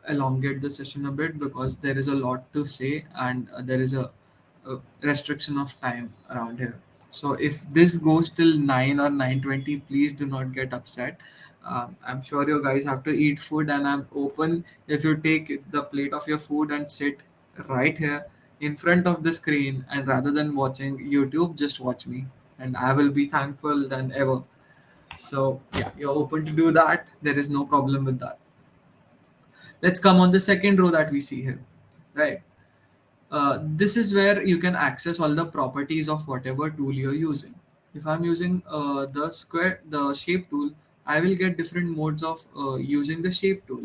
elongate the session a bit because there is a lot to say, and there is a restriction of time around here. So if this goes till 9 or 9:20, please do not get upset. I'm sure you guys have to eat food, and I'm open if you take the plate of your food and sit right here in front of the screen, and rather than watching YouTube, just watch me, and I will be thankful than ever. So yeah, you're open to do that. There is no problem with that. Let's come on the second row that we see here, right? This is where you can access all the properties of whatever tool you're using. If I'm using the shape tool, I will get different modes of using the shape tool.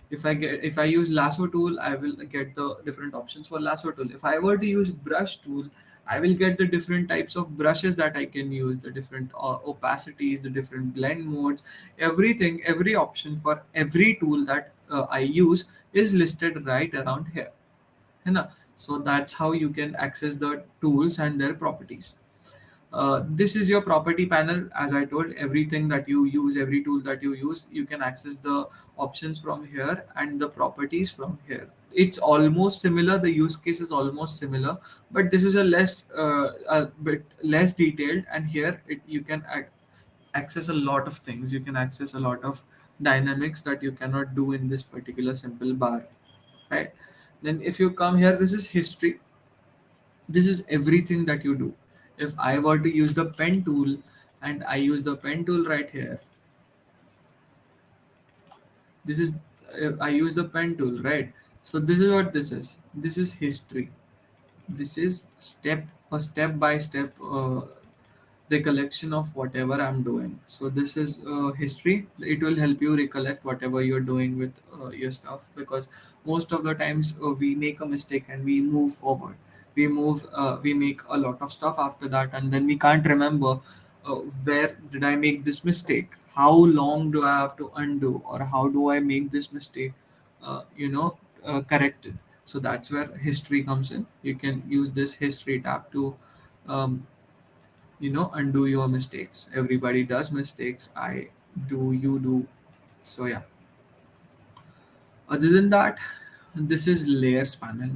If I use lasso tool, I will get the different options for lasso tool. If I were to use brush tool, I will get the different types of brushes that I can use, the different opacities, the different blend modes, everything, every option for every tool that I use is listed right around here. है ना? So that's how you can access the tools and their properties. This is your property panel. As I told, everything that you use, every tool that you use, you can access the options from here and the properties from here. It's almost similar, the use case is almost similar, but this is a bit less detailed, and here you can access a lot of things. You can access a lot of dynamics that you cannot do in this particular simple bar, right? Then if you come here, this is history. This is everything that you do. If I were to use the pen tool, and I use the pen tool right here, this is I use the pen tool, right? So this is what this is. This is history. This is step by step recollection of whatever I'm doing. So this is history. It will help you recollect whatever you're doing with your stuff, because most of the times we make a mistake and we move forward. We make a lot of stuff after that, and then we can't remember where did I make this mistake? How long do I have to undo, or how do I make this mistake? Corrected. So that's where history comes in. You can use this history tab to um, undo your mistakes. Everybody does mistakes. I do, you do. So yeah. Other than that, this is layers panel.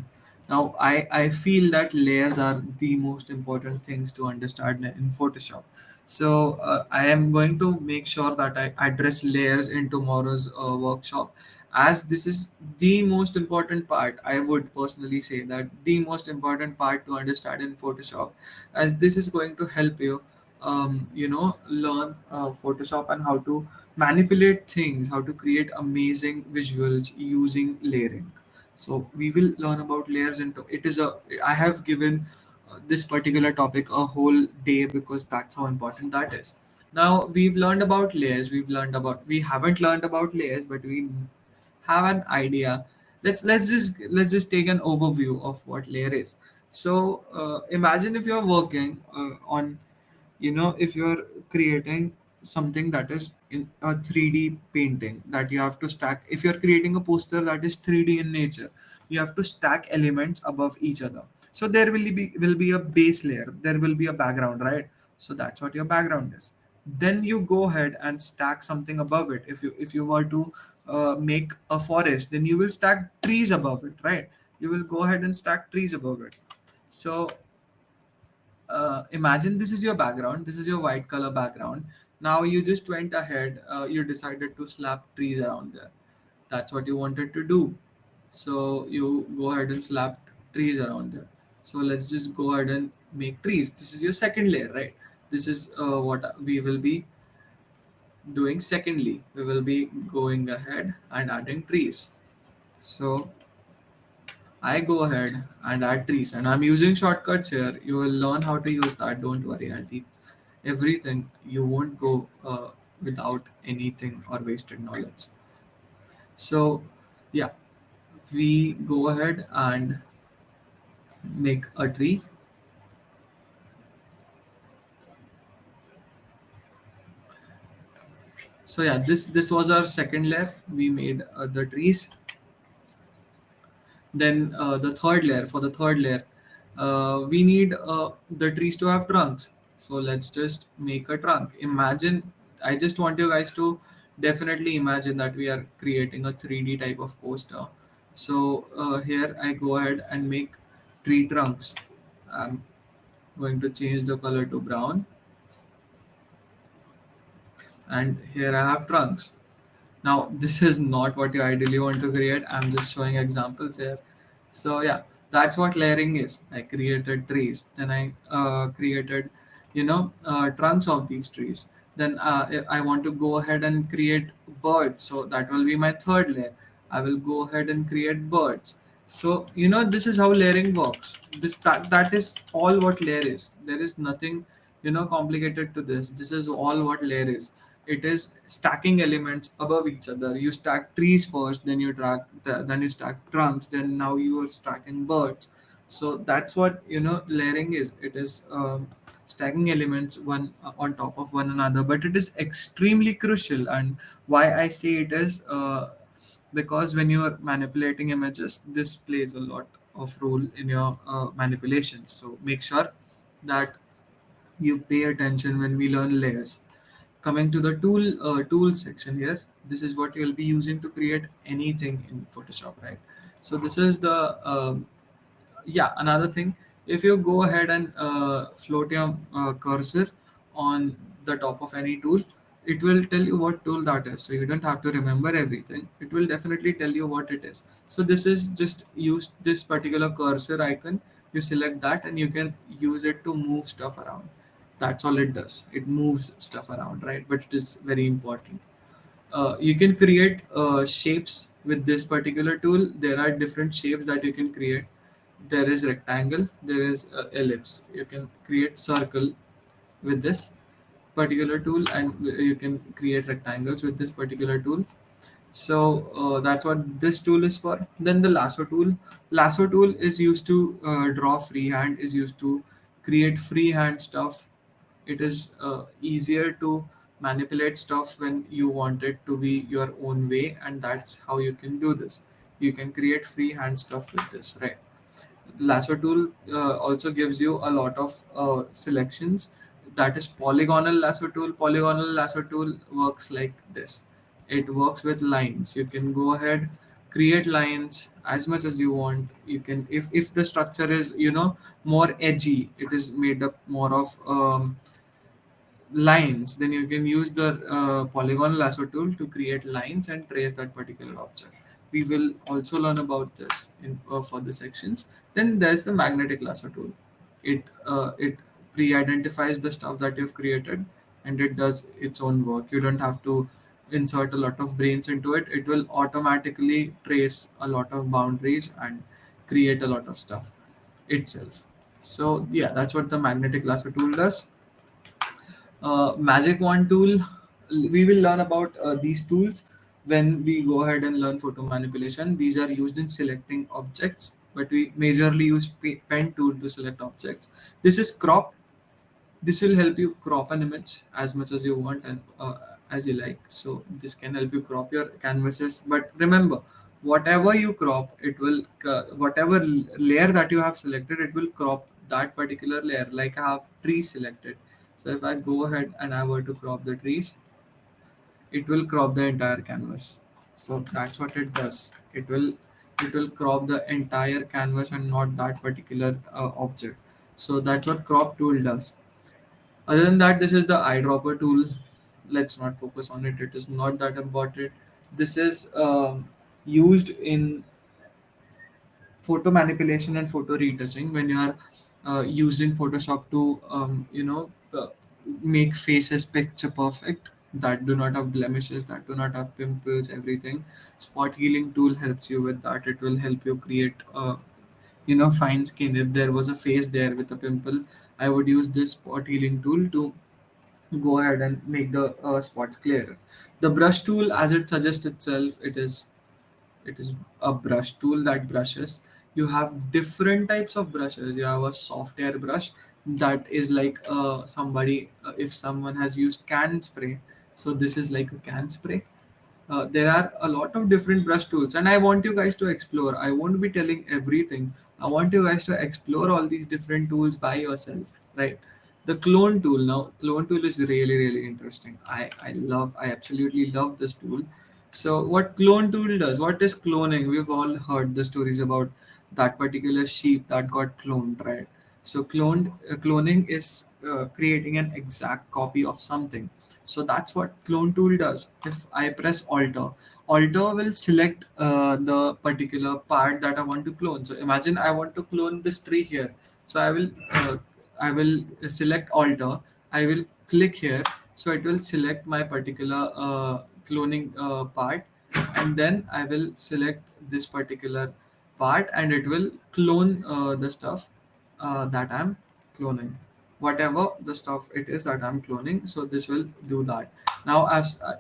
Now I feel that layers are the most important things to understand in Photoshop. So I am going to make sure that I address layers in tomorrow's workshop, as this is the most important part. I would personally say that the most important part to understand in Photoshop, as this is going to help you learn Photoshop and how to manipulate things, how to create amazing visuals using layering. So we will learn about layers into it is a I have given this particular topic a whole day because that's how important that is. Now we've learned about layers, we haven't learned about layers, but we have an idea. Let's just take an overview of what layer is. So imagine if you're working on if you're creating something that is in a 3D painting that you have to stack. If you're creating a poster that is 3D in nature, you have to stack elements above each other. So there will be a base layer, there will be a background, right? So that's what your background is. Then you go ahead and stack something above it. If you were to make a forest, then you will stack trees above it, right? You will go ahead and stack trees above it. So imagine this is your background, this is your white color background. Now you just went ahead, you decided to slap trees around there. That's what you wanted to do. So you go ahead and slap trees around there. So let's just go ahead and make trees. This is your second layer, right? This is what we will be doing. Secondly, we will be going ahead and adding trees. So I go ahead and add trees, and I'm using shortcuts here. You will learn how to use that. Don't worry, I'll teach everything. You won't go without anything or wasted knowledge. So, yeah, we go ahead and make a tree. So this was our second layer. We made the trees. Then the third layer, for the third layer, we need the trees to have trunks. So let's just make a trunk. Imagine, I just want you guys to definitely imagine that we are creating a 3D type of poster. So here I go ahead and make tree trunks. I'm going to change the color to brown, and here I have trunks. Now, this is not what you ideally want to create. I'm just showing examples here. So yeah, that's what layering is. I created trees, then I created, trunks of these trees. Then I want to go ahead and create birds. So that will be my third layer. I will go ahead and create birds. So this is how layering works. That is all what layer is. There is nothing complicated to this. This is all what layer is. It is stacking elements above each other. You stack trees first, then then you stack trunks, then now you are stacking birds. So that's what layering is. It is stacking elements one on top of one another, but it is extremely crucial. And why I say it is because when you are manipulating images, this plays a lot of role in your manipulation. So make sure that you pay attention when we learn layers. Coming to the tool section here, this is what you'll be using to create anything in Photoshop, right? So this is the yeah, another thing, if you go ahead and float your cursor on the top of any tool, it will tell you what tool that is, so you don't have to remember everything. It will definitely tell you what it is. So this is just use this particular cursor icon. You select that and you can use it to move stuff around. That's all it does. It moves stuff around, right? But it is very important. You can create shapes with this particular tool. There are different shapes that you can create. There is rectangle, there is ellipse. You can create circle with this particular tool, and you can create rectangles with this particular tool. So that's what this tool is for. Then the lasso tool is used to draw freehand, is used to create freehand stuff. It is easier to manipulate stuff when you want it to be your own way, and that's how you can do this. You can create freehand stuff with this, right? Lasso tool also gives you a lot of selections. That is polygonal lasso tool. Polygonal lasso tool works like this. It works with lines. You can go ahead, create lines as much as you want. You can, if the structure is more edgy, it is made up more of lines, then you can use the polygon lasso tool to create lines and trace that particular object. We will also learn about this in for the sections. Then there's the magnetic lasso tool. It pre-identifies the stuff that you've created, and it does its own work. You don't have to insert a lot of brains into it. It will automatically trace a lot of boundaries and create a lot of stuff itself. So yeah, that's what the magnetic lasso tool does. Magic wand tool, we will learn about these tools when we go ahead and learn photo manipulation. These are used in selecting objects, but we majorly use pen tool to select objects. This is crop. This will help you crop an image as much as you want and as you like. So this can help you crop your canvases. But remember, whatever you crop, it will whatever layer that you have selected, it will crop that particular layer. Like I have trees selected, so if I go ahead and I were to crop the trees, it will crop the entire canvas. So that's what it does. It will crop the entire canvas and not that particular object. So that's what crop tool does. Other than that, this is the eyedropper tool. Let's not focus on it. It is not that important. This is used in photo manipulation and photo retouching when you are using Photoshop to make faces picture perfect, that do not have blemishes, that do not have pimples, everything. Spot healing tool helps you with that. It will help you create fine skin. If there was a face there with a pimple, I would use this spot healing tool to go ahead and make the spots clearer. The brush tool, as it suggests itself, it is a brush tool that brushes. You have different types of brushes. You have a soft air brush that is like somebody if someone has used can spray, so this is like a can spray. There are a lot of different brush tools, and I want you guys to explore. I won't be telling everything. I want you guys to explore all these different tools by yourself, right? The clone tool, now clone tool is really really interesting. I absolutely love this tool. So what clone tool does, what is cloning? We've all heard the stories about that particular sheep that got cloned, right? So cloning is creating an exact copy of something. So that's what clone tool does. If I press alter will select the particular part that I want to clone. So imagine I want to clone this tree here. So I will select alter. I will click here. So it will select my particular cloning part, and then I will select this particular part, and it will clone the stuff that I'm cloning, whatever the stuff it is that I'm cloning. So this will do that. Now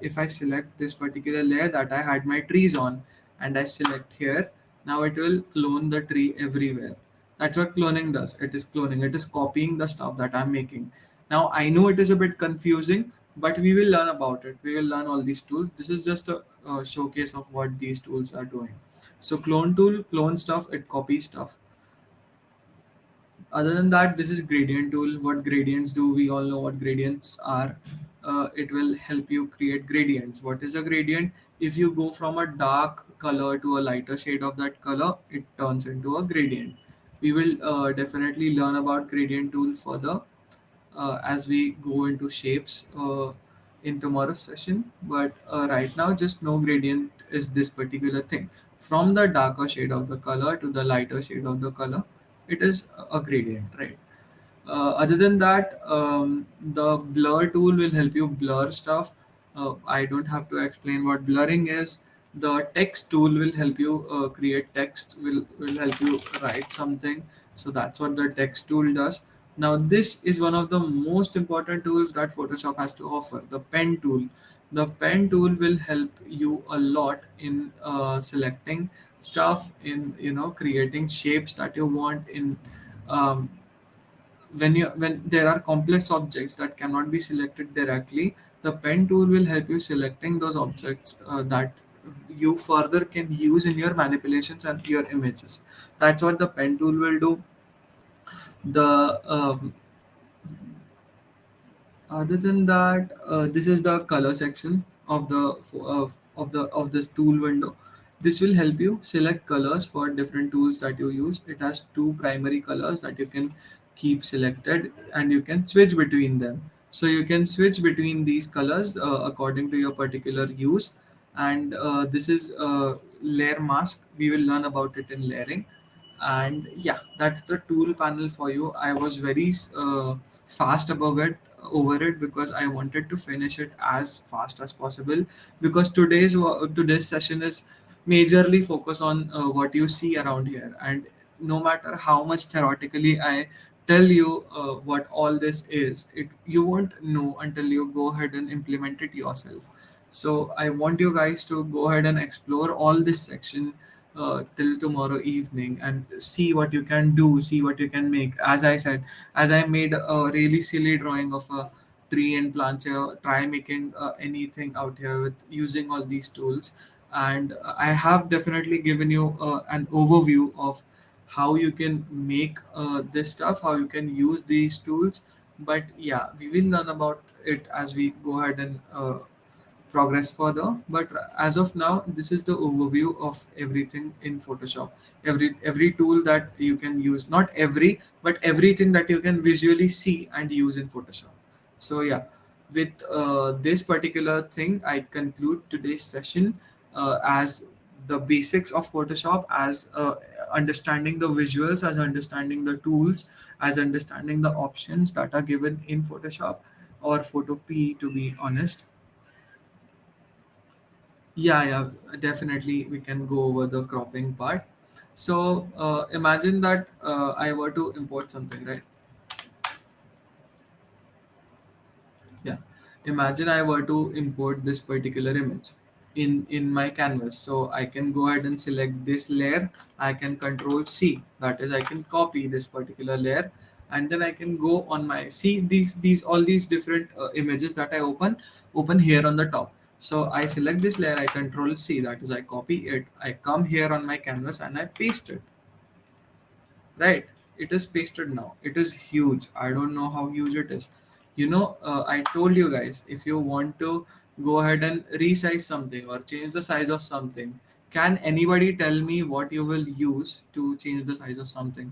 if I select this particular layer that I had my trees on, and I select here, now it will clone the tree everywhere. That's what cloning does. It is cloning, it is copying the stuff that I'm making. Now I know it is a bit confusing, but we will learn about it. We will learn all these tools. This is just a showcase of what these tools are doing. So clone tool clone stuff, it copies stuff. Other than that, this is gradient tool. What gradients do, we all know what gradients are. It will help you create gradients. What is a gradient? If you go from a dark color to a lighter shade of that color, it turns into a gradient. We will definitely learn about gradient tool further as we go into shapes in tomorrow's session. But right now, just know gradient is this particular thing. From the darker shade of the color to the lighter shade of the color, it is a gradient, right? Other than that, the blur tool will help you blur stuff. I don't have to explain what blurring is. The text tool will help you create text, will help you write something. So that's what the text tool does. Now, this is one of the most important tools that Photoshop has to offer, the pen tool. The pen tool will help you a lot in selecting stuff, in creating shapes that you want, in um, when there are complex objects that cannot be selected directly, the pen tool will help you selecting those objects that you further can use in your manipulations and your images. That's what the pen tool will do. The Other than that, this is the color section of of this tool window. This will help you select colors for different tools that you use. It has two primary colors that you can keep selected, and you can switch between them. So you can switch between these colors according to your particular use. And this is layer mask. We will learn about it in layering. And yeah, that's the tool panel for you. I was very fast above it over it because I wanted to finish it as fast as possible, because today's session is majorly focused on what you see around here. And no matter how much theoretically I tell you what all this is, it you won't know until you go ahead and implement it yourself. So I want you guys to go ahead and explore all this section till tomorrow evening, and see what you can do, see what you can make. As I said, as I made a really silly drawing of a tree and plants here, try making anything out here with using all these tools. And I have definitely given you an overview of how you can make this stuff, how you can use these tools. But yeah, we will learn about it as we go ahead and progress further. But as of now, this is the overview of everything in Photoshop. Every tool that you can use, not every, but everything that you can visually see and use in Photoshop. So yeah, with this particular thing, I conclude today's session as the basics of Photoshop, as understanding the visuals, as understanding the tools, as understanding the options that are given in Photoshop, or Photo P to be honest. Yeah, yeah, definitely. We can go over the cropping part. So imagine that I were to import something, right? Yeah. Imagine I were to import this particular image in my canvas. So I can go ahead and select this layer. I can control C. That is, I can copy this particular layer, and then I can go on my see these all these different images that I open here on the top. So I select this layer, I control C, that is I copy it, I come here on my canvas and I paste it. Right, it is pasted now. It is huge. I don't know how huge it is. I told you guys, if you want to go ahead and resize something or change the size of something, can anybody tell me what you will use to change the size of something?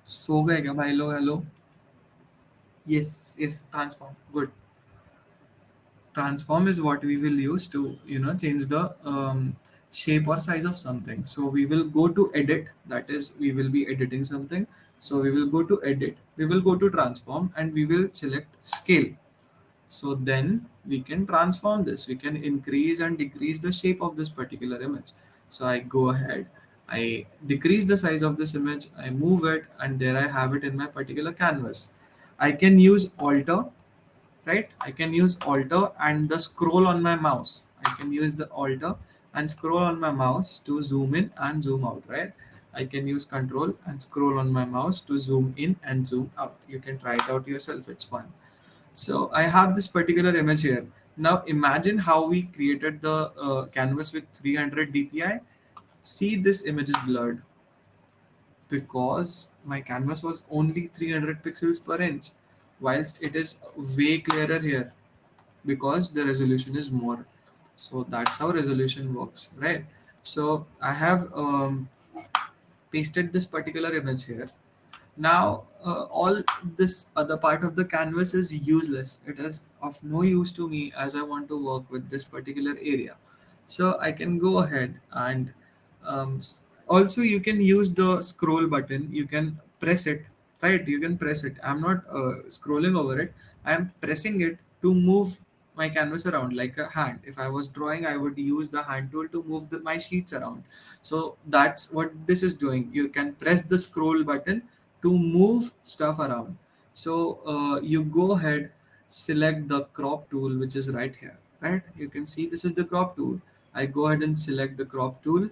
सो गए क्या भाई लोग? Hello. Yes, yes, transform. Good. Transform is what we will use to change the shape or size of something. So we will go to edit, that is we will be editing something. So we will go to edit, we will go to transform, and we will select scale. So then we can transform this, we can increase and decrease the shape of this particular image. So I go ahead, I decrease the size of this image, I move it, and there I have it in my particular canvas. I can use alter, right? I can use alter and the scroll on my mouse. I can use the alter and scroll on my mouse to zoom in and zoom out, right? I can use control and scroll on my mouse to zoom in and zoom out. You can try it out yourself, it's fun. So I have this particular image here. Now imagine how we created the canvas with 300 dpi. See, this image is blurred because my canvas was only 300 pixels per inch, whilst it is way clearer here because the resolution is more. So that's how resolution works, right? So I have pasted this particular image here. Now all this other part of the canvas is useless, it is of no use to me as I want to work with this particular area. So I can go ahead and also you can use the scroll button, you can press it, right? You can press it. I'm not scrolling over it, I'm pressing it to move my canvas around like a hand. If I was drawing, I would use the hand tool to move my sheets around. So that's what this is doing. You can press the scroll button to move stuff around. So you go ahead, select the crop tool, which is right here, right? You can see this is the crop tool. I go ahead and select the crop tool,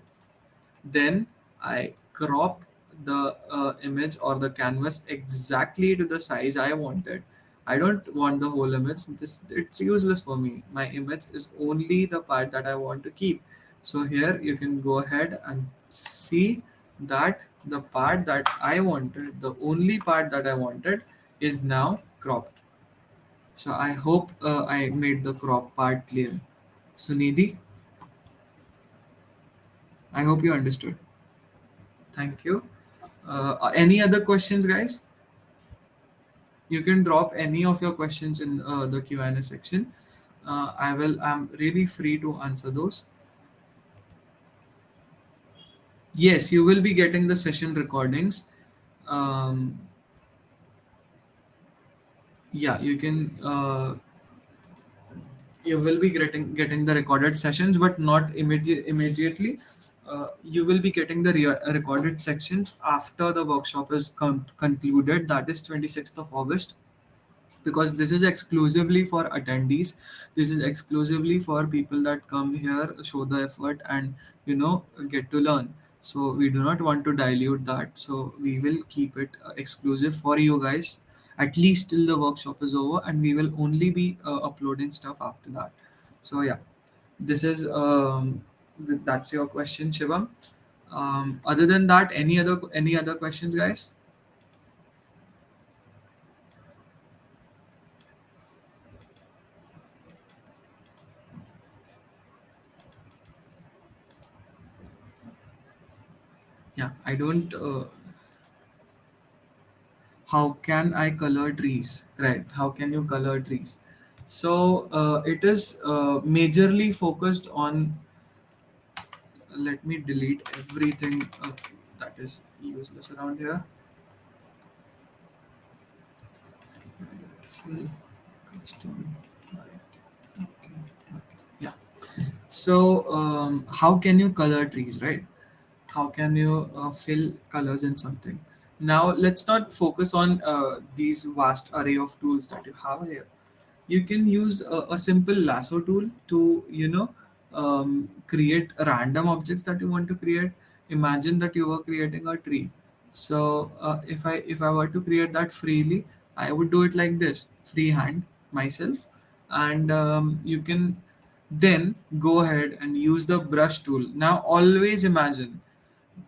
then I crop the image or the canvas exactly to the size I wanted. I don't want the whole image. This, it's useless for me. My image is only the part that I want to keep. So here you can go ahead and see that the part that I wanted, the only part that I wanted, is now cropped. So I hope I made the crop part clear. Sunidhi, I hope you understood. Thank you. Any other questions, guys? You can drop any of your questions in the Q&A section. I'm really free to answer those. Yes, you will be getting the session recordings. Um, yeah, you can. You will be getting the recorded sessions, but not immediately. You will be getting the recorded sections after the workshop is concluded. That is 26th of August, because this is exclusively for attendees. This is exclusively for people that come here, show the effort, and get to learn. So we do not want to dilute that, so we will keep it exclusive for you guys at least till the workshop is over, and we will only be uploading stuff after that. So yeah, this is that's your question, Shivam. Other than that, any other questions, guys? Yeah, I don't how can I color trees? Right. How can you color trees? So it is majorly focused on. Let me delete everything that is useless around here. Full custom. Right. Okay. Yeah. So how can you color trees? Right. How can you fill colors in something? Now let's not focus on these vast array of tools that you have here. You can use a simple lasso tool to create random objects that you want to create. Imagine that you were creating a tree. So if I were to create that freely, I would do it like this, freehand myself. And you can then go ahead and use the brush tool. Now always imagine,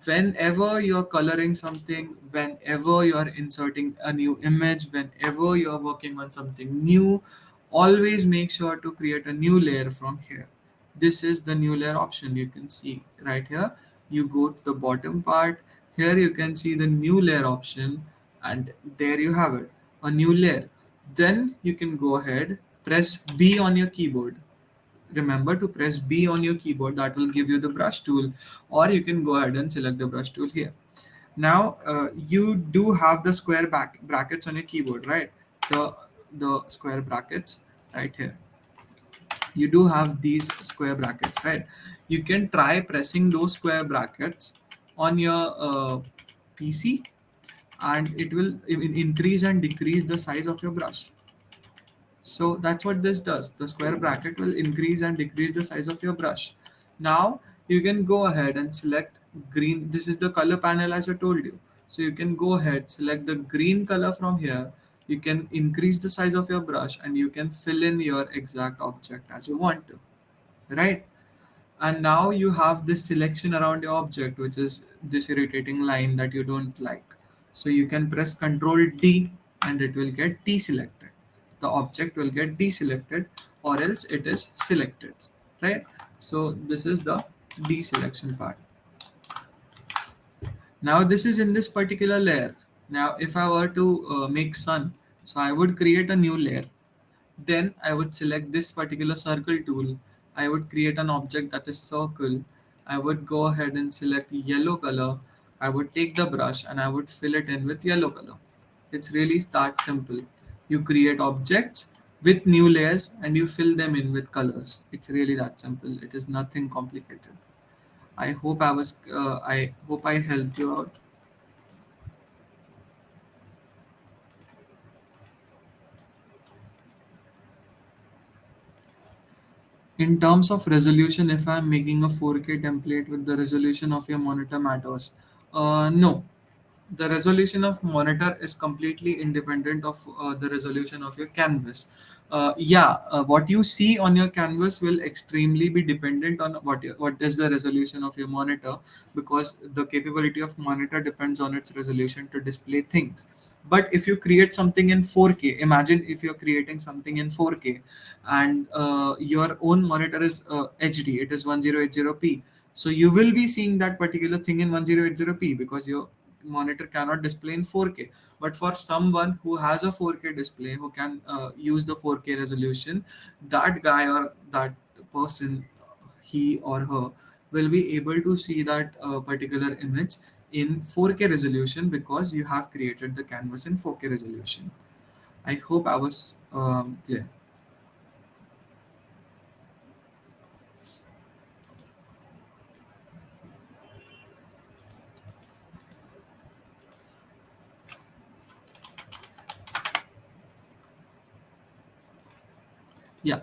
whenever you're coloring something, whenever you're inserting a new image, whenever you're working on something new, always make sure to create a new layer from here. This is the new layer option. You can see right here. You go to the bottom part. Here you can see the new layer option, and there you have it, a new layer. Then you can go ahead, press B on your keyboard. Remember to press B on your keyboard. That will give you the brush tool, or you can go ahead and select the brush tool here. Now you do have the square brackets on your keyboard, right? The square brackets right here. You do have these square brackets, right? You can try pressing those square brackets on your PC, and it will increase and decrease the size of your brush. So that's what this does. The square bracket will increase and decrease the size of your brush. Now you can go ahead and select green. This is the color panel as I told you. So you can go ahead, select the green color from here. You can increase the size of your brush and you can fill in your exact object as you want to, right? And now you have this selection around your object, which is this irritating line that you don't like. So you can press Ctrl D and it will get deselected. The object will get deselected, or else it is selected, right? So this is the deselection part. Now this is in this particular layer. Now if I were to make sun, so I would create a new layer. Then I would select this particular circle tool. I would create an object that is circle. I would go ahead and select yellow color. I would take the brush and I would fill it in with yellow color. It's really that simple. You create objects with new layers and you fill them in with colors. It's really that simple. It is nothing complicated. I hope I helped you out. In terms of resolution, if I'm making a 4K template with the resolution of your monitor matters. No, the resolution of monitor is completely independent of the resolution of your canvas. What you see on your canvas will extremely be dependent on what is the resolution of your monitor, because the capability of monitor depends on its resolution to display things. But if you create something in 4K, imagine if you're creating something in 4K and your own monitor is HD, it is 1080p. So you will be seeing that particular thing in 1080p because your monitor cannot display in 4K. But for someone who has a 4K display, who can use the 4K resolution, that guy or that person, he or her, will be able to see that particular image in 4K resolution because you have created the canvas in 4K resolution. I hope I was clear. Yeah,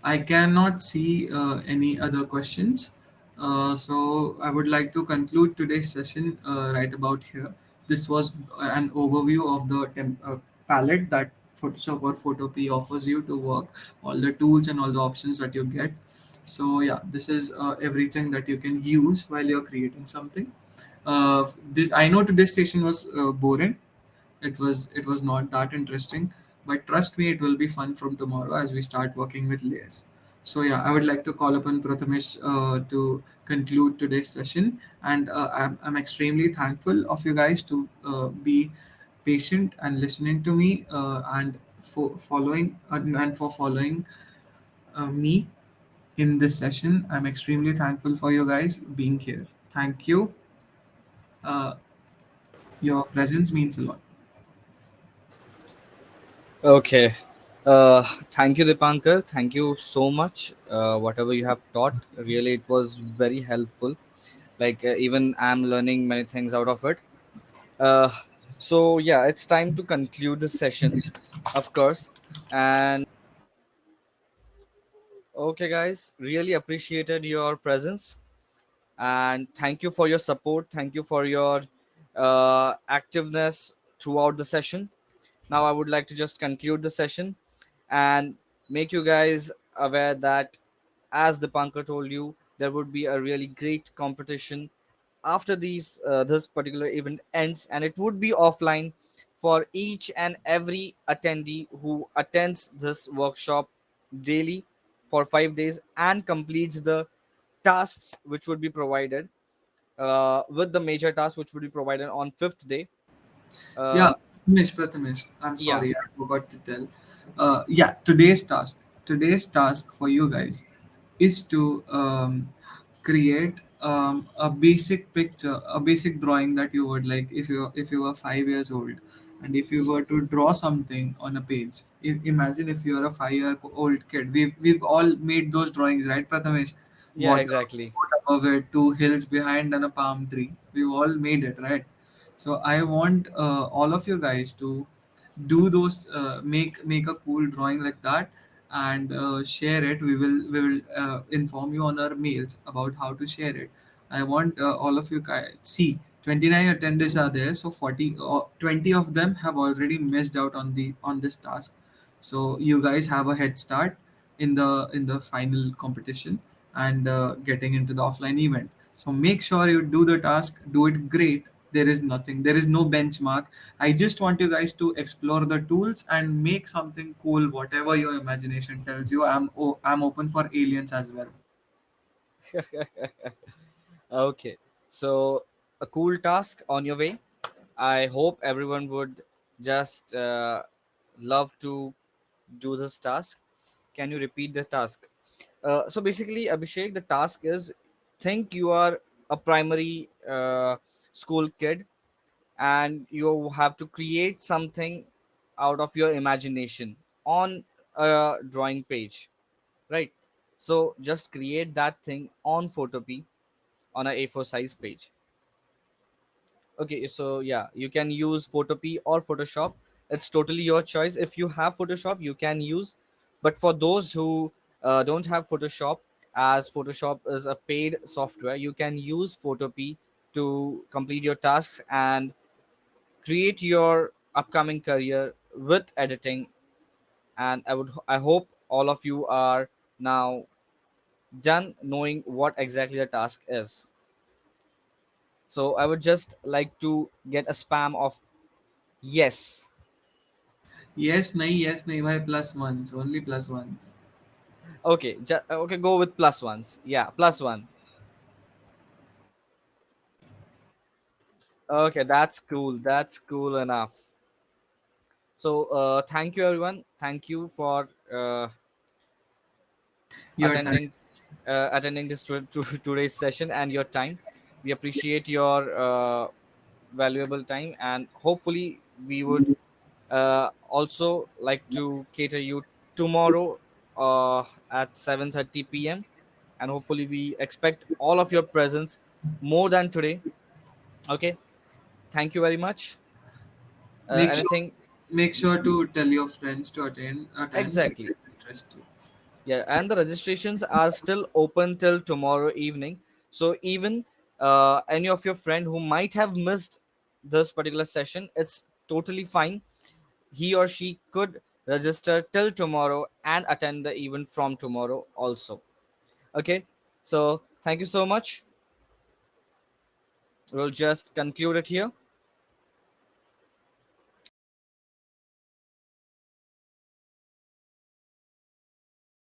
I cannot see any other questions. So I would like to conclude today's session right about here. This was an overview of the palette that Photoshop or Photopea offers you to work, all the tools and all the options that you get. So yeah, this is everything that you can use while you're creating something. This I know today's session was boring. It was not that interesting, but trust me, it will be fun from tomorrow as we start working with layers. So yeah, I would like to call upon Prathamesh to conclude today's session, and I'm extremely thankful of you guys to be patient and listening to me, and for following me in this session. I'm extremely thankful for you guys being here. Thank you. uh, your presence means a lot. Okay. Uh, Thank you, Dipankar. Thank you so much. Whatever you have taught, really, it was very helpful. Like, even I'm learning many things out of it. Uh, so, yeah, it's time to conclude the session, of course. And Okay, guys, really appreciated your presence, and thank you for your support. Thank you for your activeness throughout the session. Now, I would like to just conclude the session and make you guys aware that, as Dipankar told you, there would be a really great competition after this particular event ends, and it would be offline for each and every attendee who attends this workshop daily for 5 days and completes the tasks which would be provided, with the major task which would be provided on fifth day. Yeah, uh, Prathamesh, I'm yeah. sorry, I forgot to tell. Yeah, today's task for you guys is to create a basic picture, a basic drawing that you would like if you were 5 years old, and if you were to draw something on a page. Imagine if you're a 5-year-old kid. We've all made those drawings, right, Prathamesh? Yeah, Water, exactly. boat above it, two hills behind, and a palm tree. We've all made it, right? So I want all of you guys to do those, make a cool drawing like that, and share it. We will inform you on our mails about how to share it. I want all of you guys see 29 attendees are there, so 20 of them have already missed out on this task. So you guys have a head start in the final competition, and getting into the offline event. So make sure you do the task, do it great. There is no benchmark. I just want you guys to explore the tools and make something cool, whatever your imagination tells you. I'm open for aliens as well. Okay, so a cool task on your way. I hope everyone would just love to do this task. Can you repeat the task? So basically, Abhishek, the task is, think you are a primary school kid and you have to create something out of your imagination on a drawing page, right? So just create that thing on Photopea on a A4 size page. Okay, so yeah, you can use Photopea or Photoshop. It's totally your choice. If you have Photoshop, you can use, but for those who don't have Photoshop, as Photoshop is a paid software, you can use Photopea to complete your tasks and create your upcoming career with editing. And I hope all of you are now done knowing what exactly the task is. So I would just like to get a spam of yes. Yes, nahi, bhai, plus ones, only plus ones. Okay, okay, go with plus ones. Yeah, plus one. Okay, that's cool. That's cool enough. So thank you everyone. Thank you for Your time. attending attending this today's session and your time. We appreciate your valuable time, and hopefully we would also like to cater you tomorrow at 7:30 p.m., and hopefully we expect all of your presence more than today. Okay, thank you very much. Make sure Anything? make sure to tell your friends to attend if Exactly. it's interesting. Yeah, and the registrations are still open till tomorrow evening. So even any of your friend who might have missed this particular session, it's totally fine. He or she could register till tomorrow and attend the event from tomorrow also. Okay, so thank you so much. We'll just conclude it here.